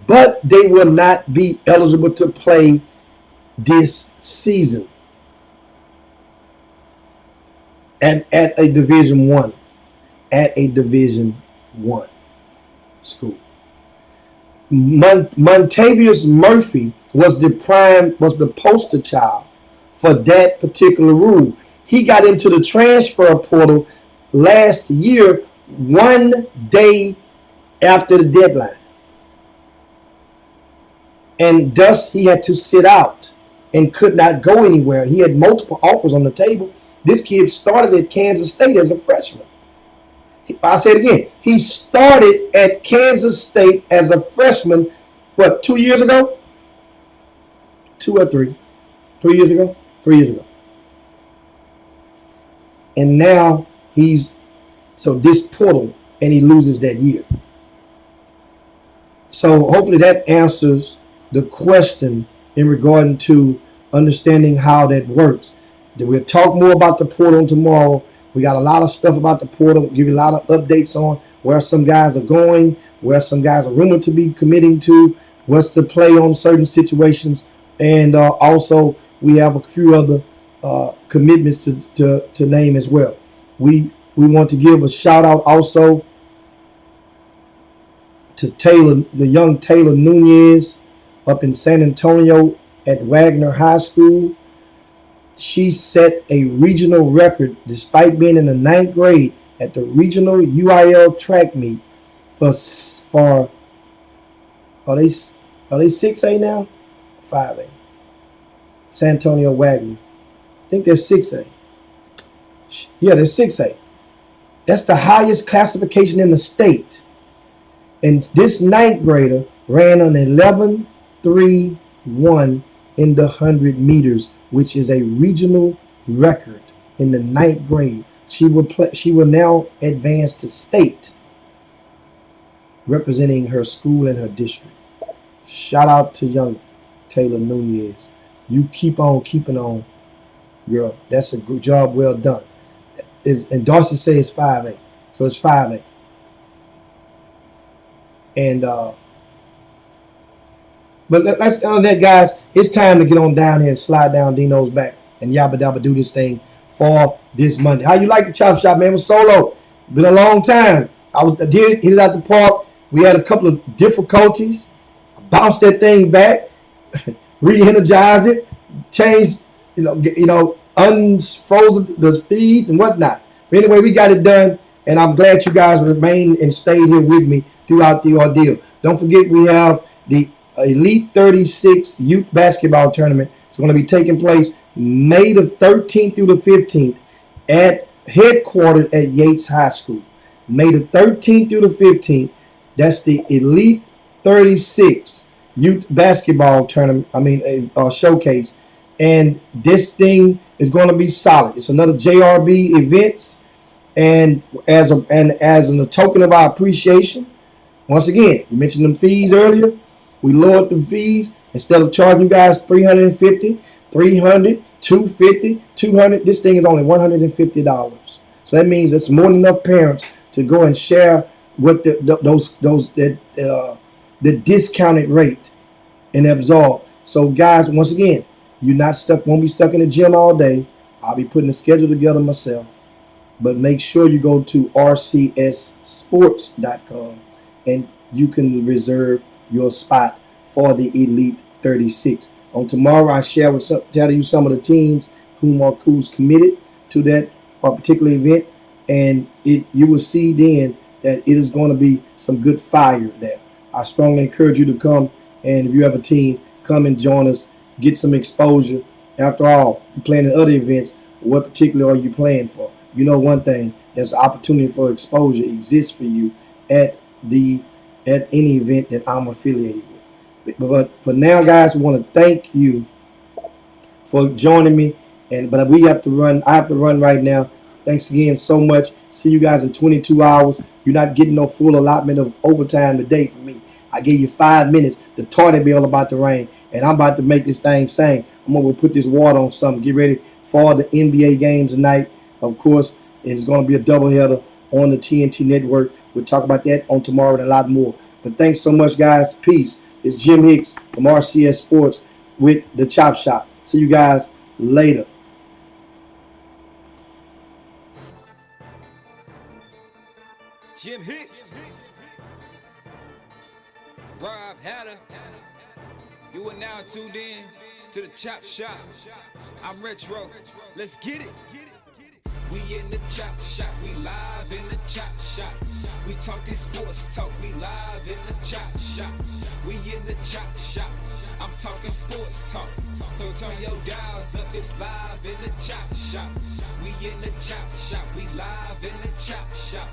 but they will not be eligible to play this season at a Division I school. Montavious Murphy was the poster child for that particular rule. He got into the transfer portal last year one day after the deadline. And thus he had to sit out and could not go anywhere. He had multiple offers on the table. This kid started at Kansas State as a freshman. I'll say it again. He started at Kansas State as a freshman, what, 2 years ago? 2 or 3? 3 years ago? 3 years ago. And now so this portal, and he loses that year. So hopefully that answers the question in regard to understanding how that works. We'll talk more about the portal tomorrow. We got a lot of stuff about the portal. We'll give you a lot of updates on where some guys are going, where some guys are rumored to be committing to, what's the play on certain situations, and also we have a few other commitments to name as well. We want to give a shout out also to Taylor, the young Taylor Nunez up in San Antonio at Wagner High School. She set a regional record despite being in the 9th grade at the regional UIL track meet for are they 6A now? 5A. San Antonio Wagner. I think they're 6A. Yeah, they're 6A. That's the highest classification in the state. And this 9th grader ran an 11.31 in the 100 meters, which is a regional record in the 9th grade. She will now advance to state, representing her school and her district. Shout out to young Taylor Nunez. You keep on keeping on, girl. That's a good job, well done. And Darcy says 5A, so it's 5A. And but let's on that, guys. It's time to get on down here and slide down Dino's back and yabba dabba do this thing for this Monday. How you like the chop shop, man? It was solo. Been a long time. I did hit it out the park. We had a couple of difficulties. I bounced that thing back, re-energized it, changed, unfrozen the feed and whatnot. But anyway, we got it done, and I'm glad you guys remained and stayed here with me throughout the ordeal. Don't forget, we have the Elite 36 Youth Basketball Tournament. It's going to be taking place May the 13th through the 15th at headquartered at Yates High School. May the 13th through the 15th. That's the Elite 36 Youth Basketball Tournament. Showcase. And this thing is going to be solid. It's another JRB events. And as a token of our appreciation, once again, you mentioned them fees earlier. We lowered the fees. Instead of charging you guys $350, $300, $250, $200, this thing is only $150. So that means it's more than enough parents to go and share what the discounted rate and absorb. So guys, once again, you're not stuck, won't be stuck in the gym all day. I'll be putting the schedule together myself. But make sure you go to rcssports.com and you can reserve your spot for the Elite 36. On tomorrow, I tell you some of the teams who's committed to that particular event, and you will see then that it is going to be some good fire there. I strongly encourage you to come, and if you have a team, come and join us, get some exposure. After all, you're playing in other events. What particular are you playing for? You know one thing, there's an opportunity for exposure exists for you at any event that I'm affiliated with. But for now, guys, we want to thank you for joining me. But we have to run. I have to run right now. Thanks again so much. See you guys in 22 hours. You're not getting no full allotment of overtime today from me. I gave you 5 minutes to tardy be all about the rain. And I'm about to make this thing sing. I'm going to put this water on something. Get ready for the NBA games tonight. Of course, it's going to be a doubleheader on the TNT network. We'll talk about that on tomorrow and a lot more. But thanks so much, guys. Peace. It's Jim Hicks from RCS Sports with the Chop Shop. See you guys later.
Jim Hicks, Rob Hatter. You are now tuned in to the Chop Shop. I'm Retro. Let's get it. We in the chop shop, we live in the chop shop. We talking sports talk, we live in the chop shop. We in the chop shop, I'm talking sports talk. So turn your dials up, it's live in the chop shop. We in the chop shop, we live in the chop shop.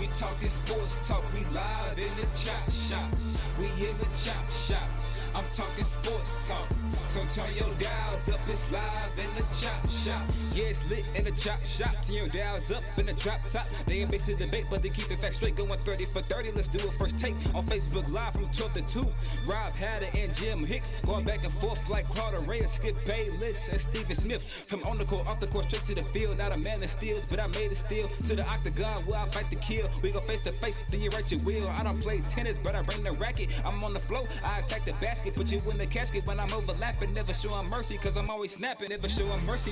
We talking sports talk, we live in the chop shop. We in the chop shop, I'm talking sports talk. So turn your dials up, it's live in the chop shop. Yeah, it's lit in the chop shop. Turn your dials up in the drop top. They ain't based to debate, but they keep it fact straight. Going 30 for 30, let's do a first take. On Facebook Live from 12 to 2. Rob Hatter and Jim Hicks going back and forth like Carter Ray, Skip Bayless and Stephen Smith. From on the court, off the court, straight to the field. Not a man that steals, but I made it steal. To the octagon where I fight the kill. We go face to face, then you write your will. I don't play tennis, but I bring the racket. I'm on the floor, I attack the basket. Put you in the casket when I'm overlapping. Never showing mercy, cause I'm always snapping. Never showing mercy.